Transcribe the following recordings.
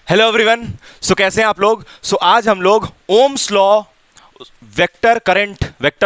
Hello everyone. सो कैसे हैं आप लोग। आज हम लोग ओम्स लॉ, वेक्टर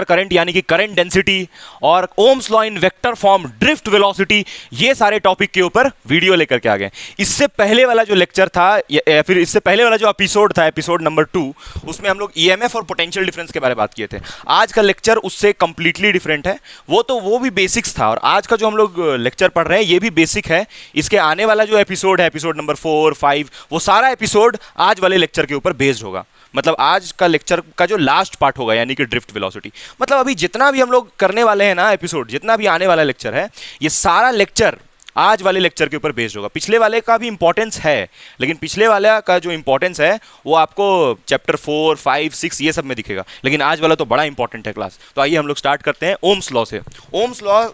करंट यानी कि करंट डेंसिटी और Ohm's law in vector form, drift velocity, ये सारे टॉपिक के ऊपर वीडियो लेकर के आ गए। इससे पहले वाला जो लेक्चर था या फिर इससे पहले वाला जो एपिसोड था, एपिसोड नंबर 2, उसमें हम लोग ईएमएफ और पोटेंशियल डिफरेंस के बारे में बात किए थे। आज का लेक्चर उससे कंप्लीटली डिफरेंट है। वो भी बेसिक्स था और आज का जो हम लोग लेक्चर पढ़ रहे हैं ये भी बेसिक है। इसके आने वाला जो एपिसोड है, एपिसोड नंबर 4, 5, वो सारा एपिसोड आज वाले लेक्चर के ऊपर बेस्ड होगा। मतलब आज का लेक्चर का जो लास्ट पार्ट होगा यानी कि ड्रिफ्ट वेलोसिटी, मतलब अभी जितना भी हम लोग करने वाले हैं ना एपिसोड, जितना भी आने वाला लेक्चर है, ये सारा लेक्चर आज वाले लेक्चर के ऊपर बेस्ड होगा। पिछले वाले का भी इंपॉर्टेंस है, लेकिन पिछले वाले का जो इंपॉर्टेंस है वो आपको चैप्टर 4, 5, 6 ये सब में दिखेगा, लेकिन आज वाला तो बड़ा इंपॉर्टेंट है क्लास। तो आइए हम लोग स्टार्ट करते हैं ओम्स लॉ से। ओम्स लॉ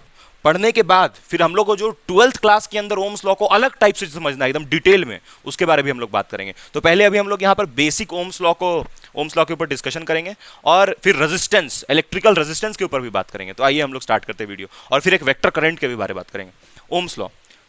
पढ़ने के बाद फिर हम लोग को जो 12th क्लास के अंदर ओम्स लॉ को अलग टाइप से समझना है एकदम डिटेल में, उसके बारे में हम लोग बात करेंगे। तो पहले अभी हम लोग यहाँ पर बेसिक ओम्स लॉ के ऊपर डिस्कशन करेंगे और फिर रेजिस्टेंस, इलेक्ट्रिकल रेजिस्टेंस के ऊपर भी बात करेंगे। तो आइए हम लोग स्टार्ट करते हैं वीडियो, और फिर एक वेक्टर करंट के भी बारे में बात करेंगे। ओम्स लॉ,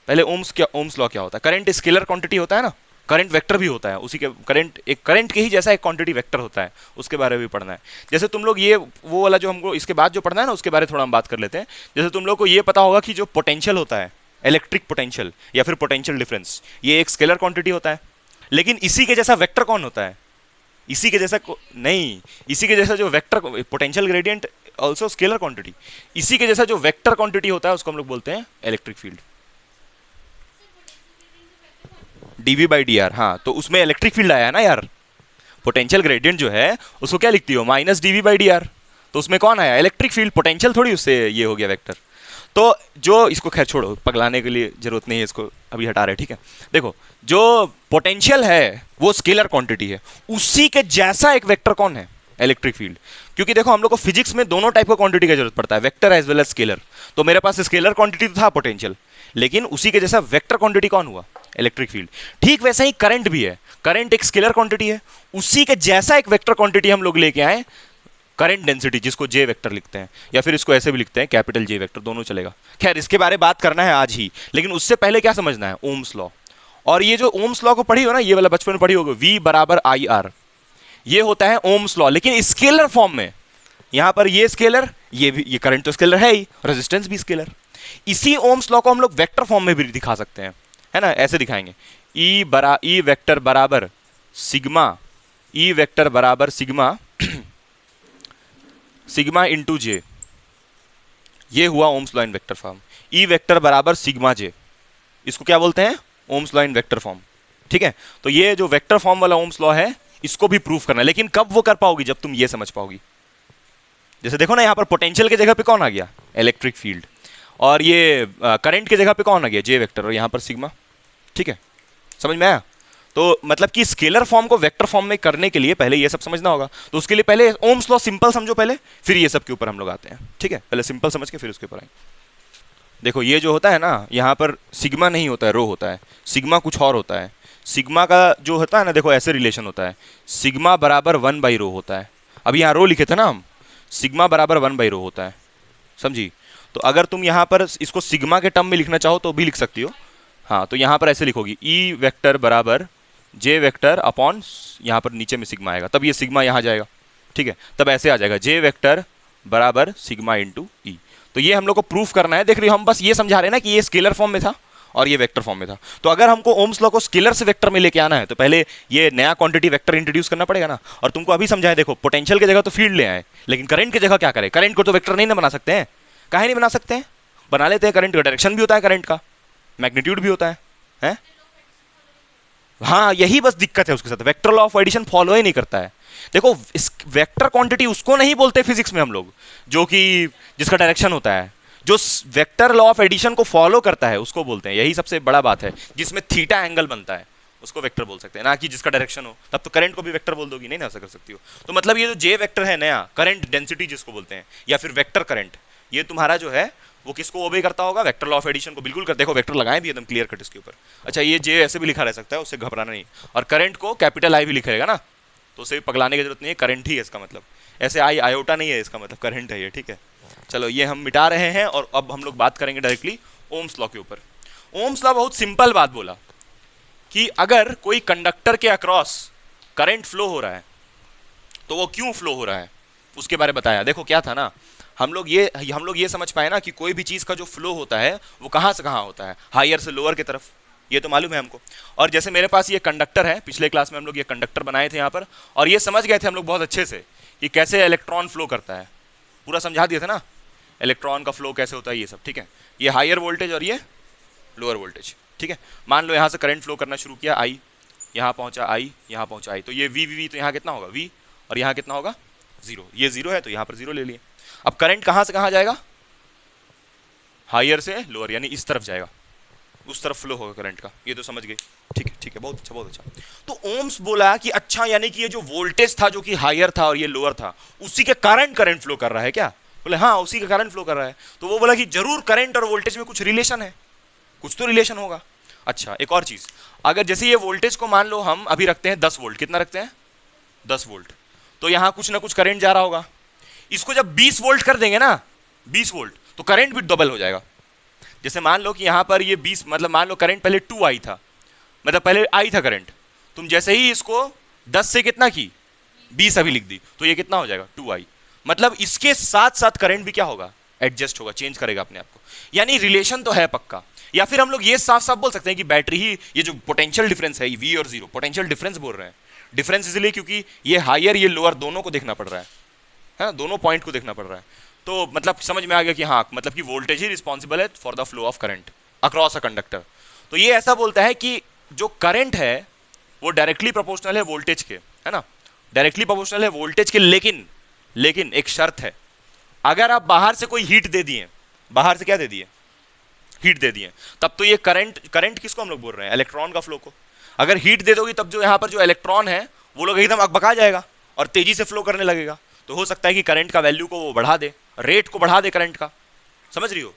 पहले ओम्स लॉ क्या होता है। करंट स्केलर क्वांटिटी होता है ना, करंट वेक्टर भी होता है, उसी के करंट के ही जैसा एक क्वांटिटी वेक्टर होता है, उसके बारे में भी पढ़ना है। जैसे तुम लोग ये वो वाला जो हमको इसके बाद जो पढ़ना है ना, उसके बारे में थोड़ा हम बात कर लेते हैं। जैसे तुम लोग को ये पता होगा कि जो पोटेंशियल होता है, इलेक्ट्रिक पोटेंशियल या फिर पोटेंशियल डिफरेंस, ये एक स्केलर क्वांटिटी होता है। लेकिन इसी के जैसा वेक्टर कौन होता है, इसी के जैसा नहीं, इसी के जैसा जो vector potential gradient also scalar quantity, इसी के जैसा जो वेक्टर क्वांटिटी होता है उसको हम लोग बोलते हैं electric field, DV by D R. हाँ, तो उसमें इलेक्ट्रिक फील्ड आया है ना यार। पोटेंशियल ग्रेडियंट जो है उसको क्या लिखती हो, minus DV by D R. तो उसमें कौन आया, इलेक्ट्रिक फील्ड। पोटेंशियल थोड़ी उससे ये हो गया वेक्टर। तो जो इसको खैर छोड़ो, पगलाने के लिए जरूरत नहीं है, इसको अभी हटा रहे, ठीक है। देखो, जो पोटेंशियल है वो स्केलर क्वांटिटी है, उसी के जैसा एक वेक्टर कौन है, इलेक्ट्रिक फील्ड। क्योंकि देखो हम लोग को फिजिक्स में दोनों टाइप का क्वांटिटी की जरूरत पड़ता है, vector as well as scalar. तो मेरे पास स्केलर क्वांटिटी तो था पोटेंशियल, लेकिन उसी के जैसा वेक्टर क्वांटिटी कौन हुआ, इलेक्ट्रिक फील्ड। ठीक वैसा ही करंट भी है, करंट एक स्केलर क्वांटिटी है, उसी के जैसा एक वेक्टर क्वांटिटी हम लोग लेके आए, करंट डेंसिटी, जिसको जे वेक्टर लिखते हैं, या फिर इसको ऐसे भी लिखते हैं कैपिटल जे वेक्टर, दोनों चलेगा। खैर इसके बारे में बात करना है आज ही, लेकिन उससे पहले क्या समझना है, ओम्स लॉ। और ये जो ओम्स लॉ को पढ़ी हो ना, ये वाला बचपन में पढ़ी होगी, V बराबर आई आर, ये होता है ओम्स लॉ, लेकिन स्केलर फॉर्म में। यहां पर ये स्केलर, ये करंट तो स्केलर है ही, रेजिस्टेंस भी स्केलर। इसी ओम्स लॉ को हम लोग वेक्टर फॉर्म में भी दिखा सकते हैं, है ना। ऐसे दिखाएंगे, ई वेक्टर बराबर सिग्मा, ई वेक्टर बराबर सिग्मा सिग्मा इंटू जे, ये हुआ Ohm's law in vector form. E vector बराबर सिग्मा जे, इसको क्या बोलते हैं, Ohm's law in vector form, ठीक है। तो ये जो वेक्टर फॉर्म वाला ओम्स लॉ है, इसको भी प्रूफ करना है, लेकिन कब वो कर पाओगी, जब तुम ये समझ पाओगी। जैसे देखो ना, यहां पर पोटेंशियल की जगह पे कौन आ गया, इलेक्ट्रिक फील्ड, और ये करंट की जगह पे कौन आ गया, जे वेक्टर, और यहां पर सिग्मा, ठीक है। समझ में आया। तो मतलब कि स्केलर फॉर्म को वेक्टर फॉर्म में करने के लिए पहले ये सब समझना होगा। तो उसके लिए पहले ओम्स लॉ सिंपल समझो पहले, फिर ये सब के ऊपर हम लोग आते हैं, ठीक है। पहले सिंपल समझ के फिर उसके ऊपर आएंगे। देखो ये जो होता है ना, यहाँ पर सिग्मा नहीं होता है, रो होता है। सिग्मा कुछ और होता है। सिग्मा का जो होता है ना, देखो ऐसे रिलेशन होता है, सिग्मा बराबर 1/रो होता है। अब यहाँ रो लिखे थे ना हम, सिग्मा बराबर 1/रो होता है, समझी। तो अगर तुम यहाँ पर इसको सिग्मा के टर्म में लिखना चाहो तो भी लिख सकती हो। हाँ, तो यहाँ पर ऐसे लिखोगी, ई वेक्टर बराबर जे वेक्टर अपॉन, यहाँ पर नीचे में सिग्मा आएगा, तब ये सिग्मा यहाँ जाएगा, ठीक है। तब ऐसे आ जाएगा, जे वेक्टर बराबर सिग्मा इंटू ई। तो ये हम लोग को प्रूफ करना है। देख रही हो, हम बस ये समझा रहे हैं ना कि ये स्केलर फॉर्म में था और ये वेक्टर फॉर्म में था। तो अगर हमको ओम्स लॉ को स्केलर से वेक्टर में लेके आना है, तो पहले ये नया क्वांटिटी वेक्टर इंट्रोड्यूस करना पड़ेगा ना। और तुमको अभी समझाया, देखो पोटेंशियल की जगह तो फील्ड ले आए, लेकिन करंट की जगह क्या करें, करंट को तो वेक्टर नहीं ना बना सकते हैं। काहे नहीं बना सकते हैं, बना लेते हैं। करंट का डायरेक्शन भी होता है, करंट का मैग्नीट्यूड भी होता है? हाँ, यही बस दिक्कत है उसके साथ, vector law of addition follow ही नहीं करता है। देखो, इस वेक्टर क्वांटिटी उसको नहीं बोलते फिजिक्स में हम लोग, जो कि जिसका डायरेक्शन होता है। जो वेक्टर लॉ ऑफ एडिशन को फॉलो करता है उसको बोलते हैं, यही सबसे बड़ा बात है। जिसमें थीटा एंगल बनता है उसको वेक्टर बोल सकते हैं, ना कि जिसका डायरेक्शन हो। तब तो करंट को भी वेक्टर बोल दोगी, नहीं ना ऐसा कर सकती हो। तो मतलब ये जो जे वेक्टर है नया, करंट डेंसिटी जिसको बोलते हैं, या फिर वेक्टर करंट, ये तुम्हारा जो है वो किसको ओबे करता होगा, वेक्टर लॉ ऑफ एडिशन को बिल्कुल कर। देखो वेक्टर लगाए भी एकदम क्लियर कट इसके ऊपर। अच्छा, ये जे ऐसे भी लिखा रह सकता है, उससे घबराना नहीं। और करंट को कैपिटल आई भी लिखेगा ना, तो उसे भी पगलाने की जरूरत नहीं है, करंट ही है इसका मतलब। ऐसे आई आयोटा नहीं है इसका मतलब, करंट है ये, ठीक है। चलो ये हम मिटा रहे हैं, और अब हम लोग बात करेंगे डायरेक्टली ओम्स लॉ के ऊपर। ओम्स लॉ बहुत सिंपल बात बोला कि अगर कोई कंडक्टर के अक्रॉस करंट फ्लो हो रहा है तो वो क्यों फ्लो हो रहा है उसके बारे में बताया। देखो क्या था ना, हम लोग ये समझ पाए ना कि कोई भी चीज का जो फ्लो होता है वो कहां से कहां होता है, हायर से लोअर की तरफ, ये तो मालूम है हमको। और जैसे मेरे पास ये कंडक्टर है, पिछले क्लास में हम लोग ये कंडक्टर बनाए थे यहाँ पर, और ये समझ गए थे हम लोग बहुत अच्छे से कि कैसे इलेक्ट्रॉन फ्लो करता है, पूरा समझा दिया था ना इलेक्ट्रॉन का फ्लो कैसे होता है ये सब, ठीक है। ये हायर वोल्टेज और ये लोअर वोल्टेज, ठीक है। मान लो यहाँ से करंट फ्लो करना शुरू किया, आई यहाँ पहुंचा, आई यहाँ पहुंचा, आई, तो ये वी तो यहाँ कितना होगा वी, और यहाँ कितना होगा जीरो, ये जीरो है तो यहाँ पर जीरो ले लिए। अब करंट कहाँ से कहाँ जाएगा, हायर से लोअर, यानी इस तरफ जाएगा, उस तरफ फ्लो होगा करंट का, ये तो समझ गए, ठीक है ठीक है, बहुत अच्छा बहुत अच्छा। तो ओम्स बोला कि अच्छा यानी कि ये जो वोल्टेज था जो कि हायर था और ये लोअर था, उसी के कारण करंट फ्लो कर रहा है क्या, बोले हाँ उसी के कारण फ्लो कर रहा है। तो वो बोला कि जरूर करंट और वोल्टेज में कुछ रिलेशन है, कुछ तो रिलेशन होगा। अच्छा एक और चीज, अगर जैसे ये वोल्टेज को मान लो हम अभी रखते हैं 10 वोल्ट, कितना रखते हैं 10 वोल्ट, तो यहां कुछ ना कुछ करंट जा रहा होगा। इसको जब 20 वोल्ट कर देंगे ना, 20 वोल्ट, तो करंट भी डबल हो जाएगा। जैसे मान लो कि यहां पर ये 20, मतलब मान लो करंट पहले 2 आई था, मतलब पहले आई था करंट, तुम जैसे ही इसको 10 से कितना की 20 अभी लिख दी, तो ये कितना हो जाएगा 2 आई, मतलब इसके साथ साथ करंट भी क्या होगा एडजस्ट होगा, चेंज करेगा अपने आप को, यानी रिलेशन तो है पक्का। या फिर हम लोग ये साफ साफ बोल सकते हैं कि बैटरी ही, ये जो पोटेंशियल डिफरेंस है वी और जीरो, पोटेंशियल डिफरेंस बोल रहे हैं, डिफरेंस इसलिए क्योंकि ये हायर ये लोअर दोनों को देखना पड़ रहा है, दोनों पॉइंट को देखना पड़ रहा है। तो मतलब समझ में आ गया कि हाँ मतलब कि वोल्टेज ही रिस्पॉन्सिबल है for the flow of current across a conductor. तो ये ऐसा बोलता है कि जो करंट है वो डायरेक्टली प्रोपोर्शनल है वोल्टेज के, है ना, डायरेक्टली प्रोपोर्शनल है वोल्टेज के, लेकिन एक शर्त है, अगर आप बाहर से कोई हीट दे दिए, बाहर से क्या दे दिए हीट दे दिए, तब तो ये करंट किसको हम लोग बोल रहे हैं इलेक्ट्रॉन का फ्लो को, अगर हीट दे दोगी तब जो यहाँ पर जो इलेक्ट्रॉन है वो लोग एकदम अकबका जाएगा और तेजी से फ्लो करने लगेगा। तो हो सकता है कि करंट का वैल्यू को वो बढ़ा दे, रेट को बढ़ा दे करंट का, समझ रही हो।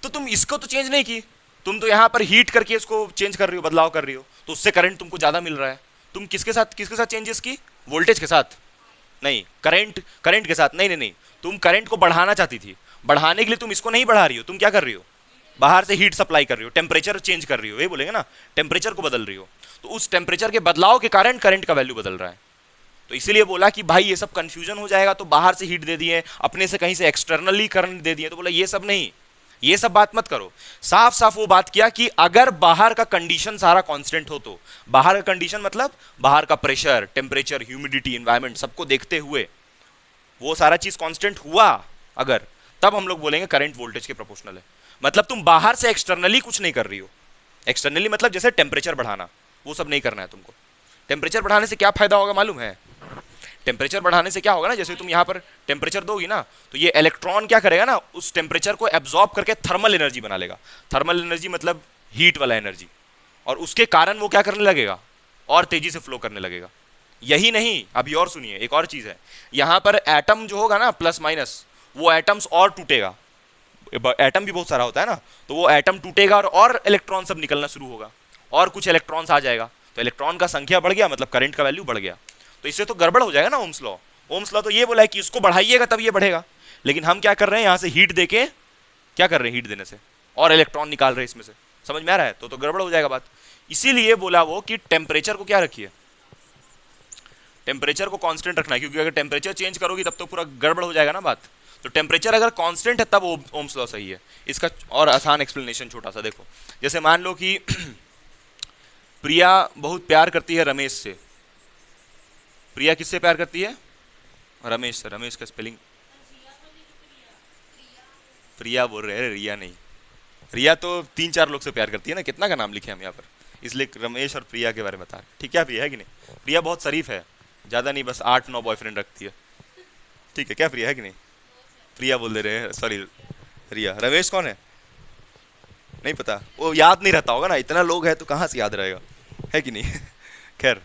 तो तुम इसको तो चेंज नहीं की, तुम तो यहाँ पर हीट करके इसको चेंज कर रही हो, बदलाव कर रही हो, तो उससे करंट तुमको ज्यादा मिल रहा है। तुम किसके साथ चेंजेस की, वोल्टेज के साथ नहीं, करंट के साथ नहीं, तुम करंट को बढ़ाना चाहती थी, बढ़ाने के लिए तुम इसको नहीं बढ़ा रही हो, तुम क्या कर रही हो बाहर से हीट सप्लाई कर रही हो, टेम्परेचर चेंज कर रही हो, ये बोलेंगे ना, टेम्परेचर को बदल रही हो, तो उस टेम्परेचर के बदलाव के कारण करंट का वैल्यू बदल रहा है। तो इसीलिए बोला कि भाई ये सब कंफ्यूजन हो जाएगा, तो बाहर से हीट दे दिए, अपने से कहीं से एक्सटर्नली करंट दे दिए, तो बोला ये सब नहीं, ये सब बात मत करो। साफ साफ वो बात किया कि अगर बाहर का कंडीशन सारा कांस्टेंट हो, तो बाहर का कंडीशन मतलब बाहर का प्रेशर, टेम्परेचर, ह्यूमिडिटी, एनवायरमेंट सबको देखते हुए वो सारा चीज कांस्टेंट हुआ अगर, तब हम लोग बोलेंगे करंट वोल्टेज के प्रोपोर्शनल है। मतलब तुम बाहर से एक्सटर्नली कुछ नहीं कर रही हो, एक्सटर्नली मतलब जैसे टेम्परेचर बढ़ाना, वो सब नहीं करना है तुमको। टेम्परेचर बढ़ाने से क्या फायदा होगा मालूम है, टेम्परेचर बढ़ाने से क्या होगा ना, जैसे तुम यहाँ पर टेम्परेचर दोगी ना, तो ये इलेक्ट्रॉन क्या करेगा ना, उस टेम्परेचर को एब्जॉर्ब करके थर्मल एनर्जी बना लेगा। थर्मल एनर्जी मतलब हीट वाला एनर्जी, और उसके कारण वो क्या करने लगेगा, और तेजी से फ्लो करने लगेगा। यही नहीं, अभी और सुनिए, एक और चीज है, यहाँ पर एटम जो होगा ना प्लस माइनस, वो एटम्स और टूटेगा, एटम भी बहुत सारा होता है ना, तो वो एटम टूटेगा और इलेक्ट्रॉन सब निकलना शुरू होगा, और कुछ इलेक्ट्रॉन्स आ जाएगा, तो इलेक्ट्रॉन का संख्या बढ़ गया, मतलब करंट का वैल्यू बढ़ गया। तो इससे तो गड़बड़ हो जाएगा ना ओम्स लॉ। ओम्स लॉ तो ये बोला है कि इसको बढ़ाइएगा तब ये बढ़ेगा, लेकिन हम क्या कर रहे हैं, यहाँ से हीट देके क्या कर रहे हैं, हीट देने से और इलेक्ट्रॉन निकाल रहे हैं इसमें से, समझ में आ रहा है, तो गड़बड़ हो जाएगा बात। इसीलिए बोला वो कि टेम्परेचर को क्या रखिए, टेम्परेचर को कांस्टेंट रखना है, क्योंकि अगर टेम्परेचर चेंज करोगी तब तो पूरा गड़बड़ हो जाएगा ना बात। तो टेम्परेचर अगर कांस्टेंट है तब ओम्स लॉ सही है। इसका और आसान एक्सप्लेनेशन छोटा सा देखो, जैसे मान लो कि प्रिया बहुत प्यार करती है रमेश से, प्रिया किससे प्यार करती है, रमेश से, रमेश का स्पेलिंग प्रिया बोल रहे हैं, रिया नहीं, रिया तो 3-4 लोग से प्यार करती है ना, कितना का नाम लिखे हम यहाँ पर, इसलिए रमेश और प्रिया के बारे में बता रहे, ठीक है, प्रिया है कि नहीं, प्रिया बहुत शरीफ है, ज्यादा नहीं, बस 8-9 बॉयफ्रेंड रखती है, ठीक है क्या, प्रिया है कि नहीं, प्रिया बोल दे रहे हैं, सॉरी रिया। रमेश कौन है, नहीं पता, वो याद नहीं रहता होगा ना, इतना लोग है तो कहाँ से याद रहेगा, है कि नहीं खैर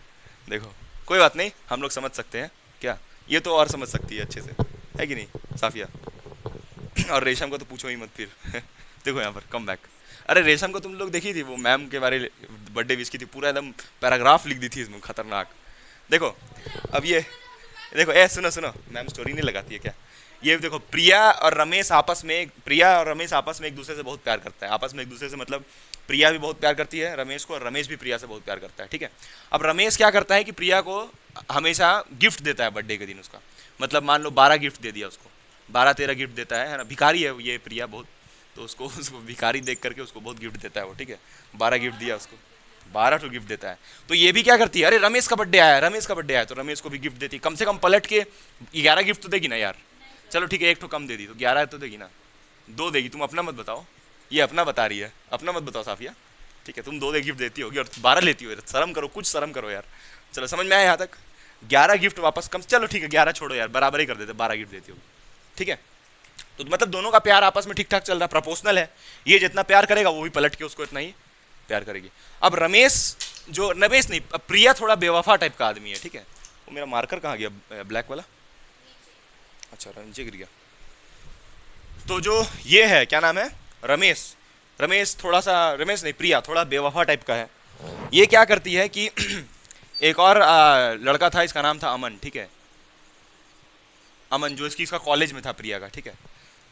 देखो कोई बात नहीं, हम लोग समझ सकते हैं क्या, ये तो और समझ सकती है अच्छे से, है कि नहीं साफिया। और रेशम को तो पूछो ही मत फिर देखो यहाँ पर कम बैक, अरे रेशम को तुम लोग देखी थी, वो मैम के बारे बर्थडे विश की थी, पूरा एकदम पैराग्राफ लिख दी थी इसमें खतरनाक। देखो अब ये देखो, सुनो सुनो, मैम स्टोरी नहीं लगाती है क्या, ये देखो, प्रिया और रमेश आपस में एक दूसरे से बहुत प्यार करता है, आपस में एक दूसरे से, मतलब प्रिया भी बहुत प्यार करती है रमेश को और रमेश भी प्रिया से बहुत प्यार करता है, ठीक है। अब रमेश क्या करता है कि प्रिया को हमेशा गिफ्ट देता है बर्थडे के दिन उसका, मतलब मान लो 12 गिफ्ट दे दिया उसको, 12-13 गिफ्ट देता है ना, भिखारी है ये प्रिया बहुत, तो उसको भिखारी देख करके उसको बहुत गिफ्ट देता है वो, ठीक है। 12 गिफ्ट दिया उसको, 12 तो गिफ्ट देता है। तो ये भी क्या करती है, अरे रमेश का बर्थडे आया, रमेश का बर्थडे आया, तो रमेश को भी गिफ्ट देती है, कम से कम पलट के 11 गिफ्ट तो देगी ना यार। चलो ठीक है, एक तो कम दे दी तो 11 तो देगी ना, 2 देगी, तुम अपना मत बताओ, ये अपना बता रही है, अपना मत बताओ साफिया, ठीक है। तुम 2 गिफ्ट देती होगी और 12 लेती हो, शर्म करो, कुछ शर्म करो यार। चलो समझ में आया यहाँ तक, 11 गिफ्ट वापस कम, चलो ठीक है 11 छोड़ो यार, बराबर ही कर देते, 12 गिफ्ट देती होगी, ठीक है। तो मतलब दोनों का प्यार आपस में ठीक ठाक चल रहा, प्रपोर्शनल है, ये जितना प्यार करेगा वो भी पलट के उसको इतना ही प्यार करेगी। अब रमेश नहीं, प्रिया थोड़ा बेवफा टाइप का आदमी है, ठीक है। वो मेरा मार्कर कहाँ गया ब्लैक वाला, अच्छा नीचे गिर गया। तो जो ये है क्या नाम है, रमेश थोड़ा सा, रमेश नहीं प्रिया थोड़ा बेवफा टाइप का है। ये क्या करती है कि एक और लड़का था, इसका नाम था अमन, ठीक है, अमन जो इसका कॉलेज में था प्रिया का, ठीक है।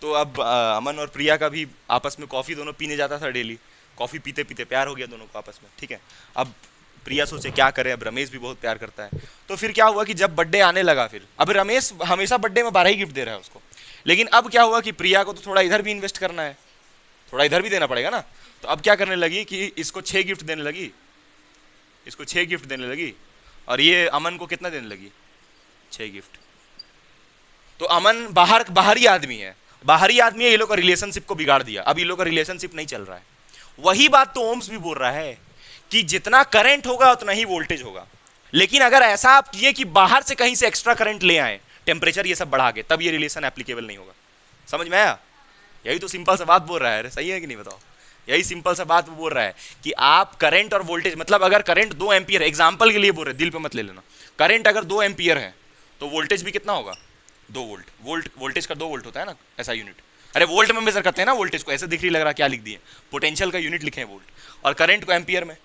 तो अब अमन और प्रिया का भी आपस में कॉफ़ी दोनों पीने जाता था डेली, कॉफ़ी पीते पीते प्यार हो गया दोनों को आपस में, ठीक है। अब प्रिया सोचे क्या करे, अब रमेश भी बहुत प्यार करता है, तो फिर क्या हुआ कि जब बर्थडे आने लगा, फिर अब रमेश हमेशा बर्थडे में 12 ही गिफ्ट दे रहा है उसको, लेकिन अब क्या हुआ कि प्रिया को तो थोड़ा इधर भी इन्वेस्ट करना है, थोड़ा इधर भी देना पड़ेगा ना। तो अब क्या करने लगी कि इसको 6 गिफ्ट देने लगी, इसको 6 गिफ्ट देने लगी, और ये अमन को कितना देने लगी, 6 गिफ्ट। तो अमन बाहरी आदमी है, ये लोग का रिलेशनशिप को बिगाड़ दिया, अब ये लोग का रिलेशनशिप नहीं चल रहा है। वही बात तो ओम्स भी बोल रहा है कि जितना करंट होगा उतना ही वोल्टेज होगा, लेकिन अगर ऐसा आप किए कि बाहर से कहीं से एक्स्ट्रा करंट ले आए, टेम्परेचर ये सब बढ़ा के, तब ये रिलेशन एप्लीकेबल नहीं होगा। समझ में आया? यही तो सिंपल सा बात बोल रहा है, सही है कि नहीं बताओ? यही सिंपल सा बात वो बोल रहा है कि आप करंट और वोल्टेज, मतलब अगर करंट 2 एम्पियर, एग्जांपल के लिए बोल रहे, दिल पे मत ले लेना, करंट अगर 2 एम्पियर है तो वोल्टेज भी कितना होगा, 2 वोल्ट। वोल्टेज का 2 वोल्ट होता है ना, ऐसा यूनिट, अरे वोल्ट में मेजर करते हैं ना वोल्टेज को, ऐसे दिख रही लग रहा क्या लिख दिए, पोटेंशियल का यूनिट लिखे हैं वोल्ट, और करंट को एम्पियर में।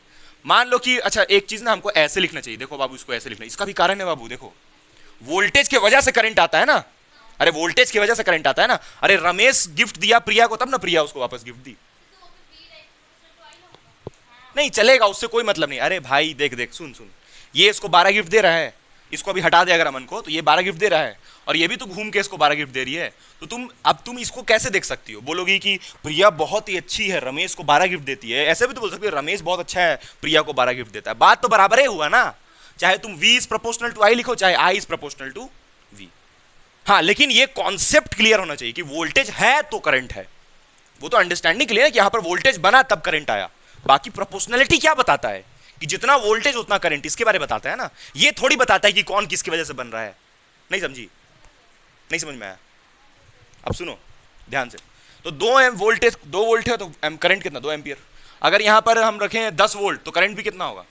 मान लो कि अच्छा एक चीज ना हमको ऐसे लिखना चाहिए, देखो बाबू इसको ऐसे लिखना, इसका भी कारण है बाबू, देखो वोल्टेज की वजह से करंट आता है ना, अरे वोल्टेज की वजह से करंट आता है ना। अरे रमेश गिफ्ट दिया प्रिया को, तब ना प्रिया उसको वापस गिफ्ट दी, नहीं चलेगा, उससे कोई मतलब नहीं। अरे भाई देख सुन, ये इसको 12 गिफ्ट दे रहा है, इसको अभी हटा दे अगर अमन को, तो ये 12 गिफ्ट दे रहा है, और ये भी तो घूम के इसको 12 गिफ्ट दे रही है। तो तुम इसको कैसे देख सकती हो, बोलोगी कि प्रिया बहुत ही अच्छी है, रमेश को 12 गिफ्ट देती है, ऐसे भी तो बोल सकती है रमेश बहुत अच्छा है, प्रिया को 12 गिफ्ट देता है। बात तो बराबर ही हुआ ना, चाहे तुम V is proportional to I लिखो, चाहे I is proportional to V। हाँ, लेकिन ये कॉन्सेप्ट क्लियर होना चाहिए कि वोल्टेज है तो करंट है, वो तो अंडरस्टैंडिंग क्लियर है कि यहां पर वोल्टेज बना तब करंट आया। बाकी प्रोपोर्शनलिटी क्या बताता है कि जितना वोल्टेज उतना करंट, इसके बारे में बताता है ना, ये थोड़ी बताता है कि कौन किसकी वजह से बन रहा है। नहीं समझी? नहीं समझ में आया? अब सुनो ध्यान से, तो 2 वोल्टेज 2 वोल्ट है तो करंट कितना, 2 एम्पियर। अगर यहां पर हम रखें 10 वोल्ट तो करंट भी कितना होगा,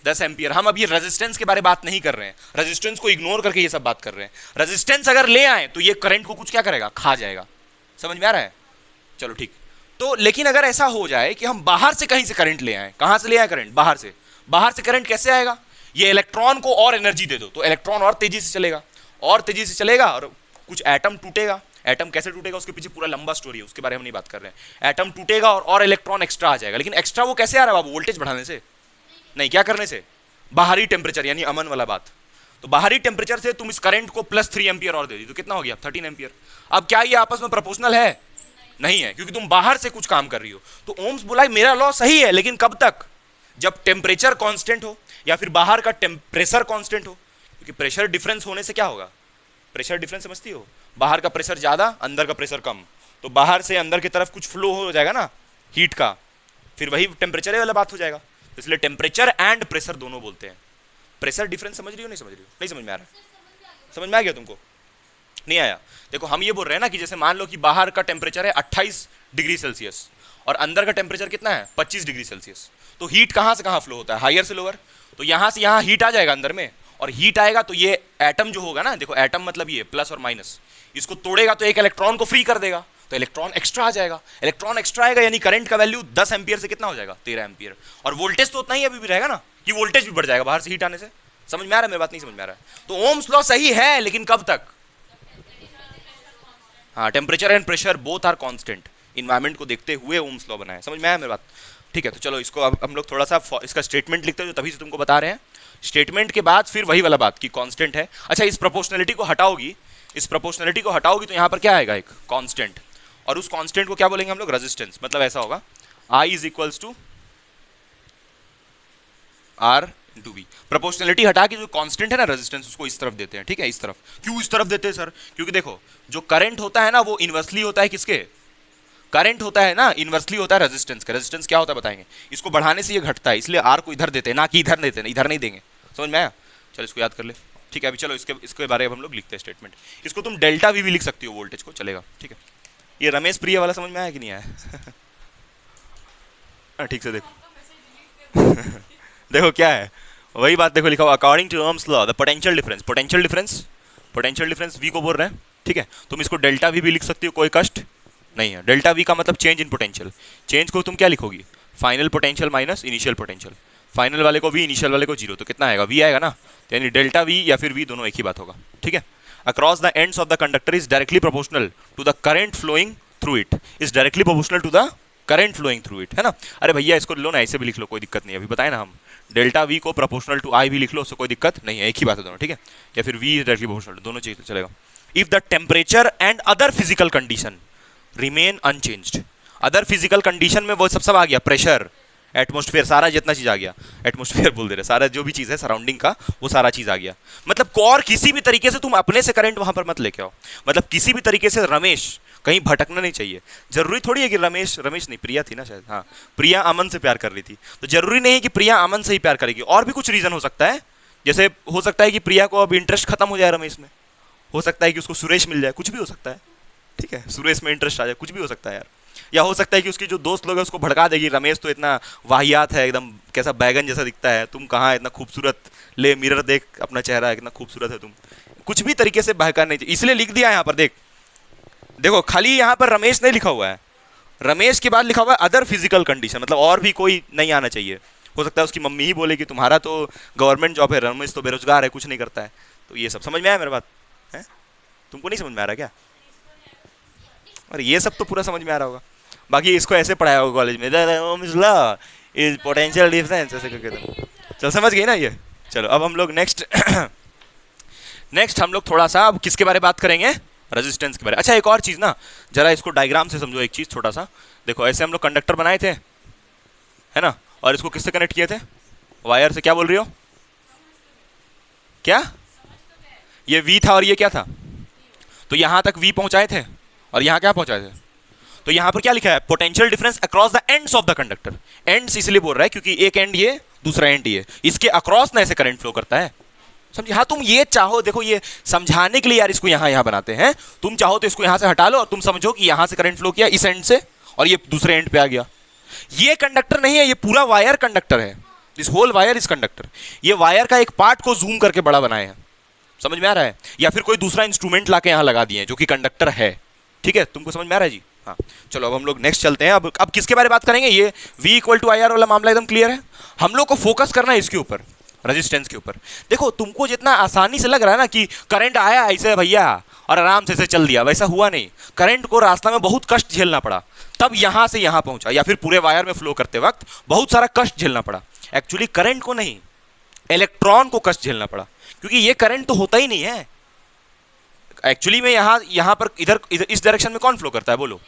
10 एम्पियर। हम अब ये रेजिस्टेंस के बारे में बात नहीं कर रहे हैं, रेजिस्टेंस को इग्नोर करके ये सब बात कर रहे हैं। रेजिस्टेंस अगर ले आए तो ये करंट को कुछ क्या करेगा, खा जाएगा। समझ में आ रहा है? चलो ठीक। तो लेकिन अगर ऐसा हो जाए कि हम बाहर से कहीं से करंट ले आए, कहां से ले आए करंट, बाहर से करंट कैसे आएगा, ये इलेक्ट्रॉन को और एनर्जी दे दो तो इलेक्ट्रॉन और तेजी से चलेगा, और कुछ एटम टूटेगा। एटम कैसे टूटेगा उसके पीछे पूरा लंबा स्टोरी है, उसके बारे में हम नहीं बात कर रहे हैं। एटम टूटेगा और इलेक्ट्रॉन एक्स्ट्रा आ जाएगा, लेकिन एक्स्ट्रा वो कैसे आ रहा है बाबू, वोल्टेज बढ़ाने से नहीं, क्या करने से, बाहरी टेम्परेचर, यानी अमन वाला बात। तो बाहरी टेम्परेचर से तुम इस करंट को +3 एम्पियर और दे दी तो कितना हो गया, 13 एम्पियर। अब क्या ये आपस में प्रोपोर्शनल है? नहीं है, क्योंकि तुम बाहर से कुछ काम कर रही हो। तो ओम्स बोला मेरा लॉ सही है, लेकिन कब तक, जब टेम्परेचर कांस्टेंट हो या फिर बाहर का प्रेशर कांस्टेंट हो। क्योंकि प्रेशर डिफरेंस होने से क्या होगा, प्रेशर डिफरेंस समझती हो, बाहर का प्रेशर ज्यादा अंदर का प्रेशर कम, तो बाहर से अंदर की तरफ कुछ फ्लो हो जाएगा ना हीट का, फिर वही टेम्परेचर वाला बात हो जाएगा। तो इसलिए टेम्परेचर एंड प्रेशर दोनों बोलते हैं। प्रेशर डिफरेंस समझ रही हो, नहीं समझ रही हो? नहीं समझ में आ रहा? समझ में आ गया तुमको? नहीं आया? देखो हम ये बोल रहे हैं ना कि जैसे मान लो कि बाहर का टेम्परेचर है 28 डिग्री सेल्सियस और अंदर का टेम्परेचर कितना है, 25 डिग्री सेल्सियस। तो हीट कहाँ से कहाँ फ्लो होता है, हायर से लोअर। तो यहाँ से यहाँ हीट आ जाएगा अंदर में, और हीट आएगा तो ये एटम जो होगा ना, देखो एटम मतलब ये प्लस और माइनस, इसको तोड़ेगा तो एक इलेक्ट्रॉन को फ्री कर देगा, तो इलेक्ट्रॉन एक्स्ट्रा आ जाएगा। इलेक्ट्रॉन एक्स्ट्रा आएगा यानी करंट का वैल्यू 10 एम्पियर से कितना हो जाएगा, 13 एम्पियर। और वोल्टेज तो उतना ही अभी भी रहेगा ना, कि वोल्टेज भी बढ़ जाएगा बाहर से हीट आने से। समझ में आ रहा है मेरी बात? नहीं समझ में आ रहा है? तो ओम्स लॉ सही है, लेकिन कब तक, हाँ, temperature and pressure both are constant, environment को देखते हुए ओम्स लॉ बनाया। समझ में आया मेरी बात? ठीक है, तो चलो इसको अब हम लोग थोड़ा सा इसका स्टेटमेंट लिखते हैं जो तभी से तुमको बता रहे हैं। स्टेटमेंट के बाद फिर वही वाला बात कि कांस्टेंट है। अच्छा, इस प्रोपोर्शनलिटी को हटाओगी, इस प्रोपोर्शनलिटी को हटाओगी तो यहाँ पर क्या आएगा? एक कांस्टेंट, और उस कांस्टेंट को क्या बोलेंगे हम लोग? रेजिस्टेंस। मतलब ऐसा होगा I is equals to R into V। Proportionality हटा के जो कांस्टेंट है ना रेजिस्टेंस, उसको इस तरफ देते हैं। ठीक है, इस तरफ। क्यों इस तरफ देते हैं सर? क्योंकि देखो जो करंट होता है ना वो इनवर्सली होता है किसके? करंट होता है ना इनवर्सली होता है रेजिस्टेंस का। रेजिस्टेंस क्या होता है बताएंगे? इसको बढ़ाने से ये घटता है, इसलिए R को इधर देते हैं, ना कि इधर देते हैं, इधर नहीं देंगे। समझ में आया? चलो इसको याद कर ले। ठीक है, अभी चलो इसके बारे में हम लोग लिखते हैं स्टेटमेंट। इसको तुम डेल्टा V भी लिख सकती हो, वोल्टेज को, चलेगा। ठीक है, ये रमेश प्रिया वाला समझ में आया कि नहीं आया? ठीक से देखो देखो क्या है, वही बात देखो लिखा हुआ, according to Ohm's law the potential difference, potential difference V को बोल रहे हैं। ठीक है, तुम इसको डेल्टा V भी लिख सकती हो, कोई कष्ट नहीं है। डेल्टा V का मतलब चेंज इन पोटेंशियल। चेंज को तुम क्या लिखोगी? Final potential minus initial potential. Final वाले को V, इनिशियल वाले को 0, तो कितना आएगा? V आएगा ना, यानी डेल्टा V या फिर V दोनों एक ही बात होगा। ठीक है, across the ends of the conductor is directly proportional to the current flowing through it, is directly proportional to the current flowing through it, है ना? अरे भैया इसको लो ना, ऐसे भी लिख लो, कोई दिक्कत नहीं है। अभी बताए ना हम, डेल्टा V को प्रोपोर्शनल टू I भी लिख लो, उससे कोई दिक्कत नहीं है, एक ही बात है दोनों। ठीक है, या फिर V डायरेक्टली प्रोपोर्शनल, दोनों चीज चलेगा। If the temperature and other physical condition remain unchanged, other physical condition में वो सब आ गया, प्रेशर, एटमोस्फेयर, सारा जितना चीज आ गया, एटमोस्फेयर बोल दे रहे, सारा जो भी चीज है सराउंडिंग का वो सारा चीज आ गया। मतलब और किसी भी तरीके से तुम अपने से करंट वहां पर मत लेके आओ, मतलब किसी भी तरीके से रमेश कहीं भटकना नहीं चाहिए। जरूरी थोड़ी है कि रमेश नहीं, प्रिया थी ना शायद, हाँ, प्रिया अमन से प्यार कर रही थी, तो जरूरी नहीं है कि प्रिया अमन से ही प्यार करेगी, और भी कुछ रीजन हो सकता है। जैसे हो सकता है कि प्रिया को अब इंटरेस्ट खत्म हो जाए रमेश में, हो सकता है कि उसको सुरेश मिल जाए, कुछ भी हो सकता है। ठीक है, सुरेश में इंटरेस्ट आ जाए, कुछ भी हो सकता है यार। या हो सकता है कि उसकी जो दोस्त लोग है उसको भड़का देगी, रमेश तो इतना वाहियात है, एकदम कैसा बैगन जैसा दिखता है, तुम कहाँ इतना खूबसूरत, ले मिरर देख अपना चेहरा, कितना खूबसूरत है तुम। कुछ भी तरीके से बहका नहीं चाहिए, इसलिए लिख दिया यहाँ पर। देखो खाली यहाँ पर रमेश नहीं लिखा हुआ है, रमेश के बाद लिखा हुआ है अदर फिजिकल कंडीशन, मतलब और भी कोई नहीं आना चाहिए। हो सकता है उसकी मम्मी ही बोले कि तुम्हारा तो गवर्नमेंट जॉब है, रमेश तो बेरोजगार है, कुछ नहीं करता है। तो ये सब समझ में आया मेरी बात है? तुमको नहीं समझ में आ रहा क्या? और ये सब तो पूरा समझ में आ रहा होगा। बाकी इसको ऐसे पढ़ाया होगा कॉलेज में, Ohm's law is potential difference, ऐसे करके। चल समझ गए ना ये? चलो अब हम लोग नेक्स्ट हम लोग थोड़ा सा अब किसके बारे में बात करेंगे? रेजिस्टेंस के बारे में। अच्छा एक और चीज ना, जरा इसको डायग्राम से समझो एक चीज छोटा सा। देखो ऐसे हम लोग कंडक्टर बनाए थे, है ना, और इसको किससे कनेक्ट किए थे? वायर से। क्या बोल रही हो? क्या? ये V था और ये क्या था? तो यहां तक V पहुंचाए थे और यहां क्या पहुंचाए थे? तो यहां पर क्या लिखा है? Potential difference across the ends of the conductor. Ends इसलिए बोल रहा है क्योंकि एक एंड ये, दूसरा एंड ये, इसके अक्रॉस ना ऐसे करंट फ्लो करता है। समझिए? हाँ, तुम ये चाहो, देखो ये समझाने के लिए यार इसको यहां बनाते हैं। तुम चाहो तो इसको यहां से हटा लो और तुम समझो कि यहां से करंट फ्लो किया इस एंड से और ये दूसरे एंड पे आ गया। ये कंडक्टर नहीं है, ये पूरा वायर कंडक्टर है। This whole wire is conductor. ये वायर का एक पार्ट को जूम करके बड़ा बनाए हैं। समझ में आ रहा है? या फिर कोई दूसरा इंस्ट्रूमेंट लाके यहां लगा दिए जो कि कंडक्टर है। ठीक है, तुमको समझ में आ रहा है जी? हाँ, चलो अब हम लोग नेक्स्ट चलते हैं। अब किसके बारे में बात करेंगे? ये V इक्वल टू IR वाला मामला एकदम क्लियर है। हम लोग को फोकस करना है इसके ऊपर, रेजिस्टेंस के ऊपर। देखो तुमको जितना आसानी से लग रहा है ना कि करंट आया ऐसे भैया और आराम से चल दिया, वैसा हुआ नहीं। करंट को रास्ता में बहुत कष्ट झेलना पड़ा, तब यहां से यहां पहुंचा, या फिर पूरे वायर में फ्लो करते वक्त बहुत सारा कष्ट झेलना पड़ा। एक्चुअली करंट को नहीं, इलेक्ट्रॉन को कष्ट झेलना पड़ा, क्योंकि ये करंट तो होता ही नहीं है। एक्चुअली में यहां पर इधर इस डायरेक्शन में कौन फ्लो करता है बोलो?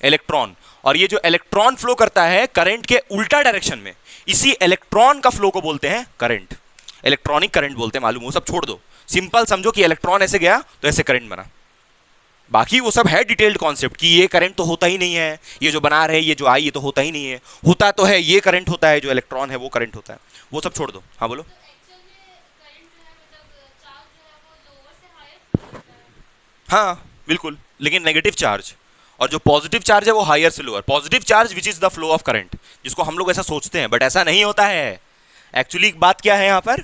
इलेक्ट्रॉन। और ये जो इलेक्ट्रॉन फ्लो करता है करंट के उल्टा डायरेक्शन में, इसी इलेक्ट्रॉन का फ्लो को बोलते हैं करंट। इलेक्ट्रॉनिक करंट बोलते हैं, मालूम हो? सब छोड़ दो, सिंपल समझो कि इलेक्ट्रॉन ऐसे गया तो ऐसे करंट बना। बाकी वो सब है डिटेल्ड कॉन्सेप्ट कि ये करंट तो होता ही नहीं है, ये जो बना रहे ये जो आई ये तो होता ही नहीं है। होता तो है, ये करंट होता है, जो इलेक्ट्रॉन है वो करंट होता है। वो सब छोड़ दो। हाँ बोलो। हाँ बिल्कुल, लेकिन नेगेटिव चार्ज, और जो पॉजिटिव चार्ज है वो हायर से lower. Positive charge which is the flow of current, जिसको हम लोग ऐसा सोचते हैं, बट ऐसा नहीं होता है। एक्चुअली बात क्या है यहाँ पर?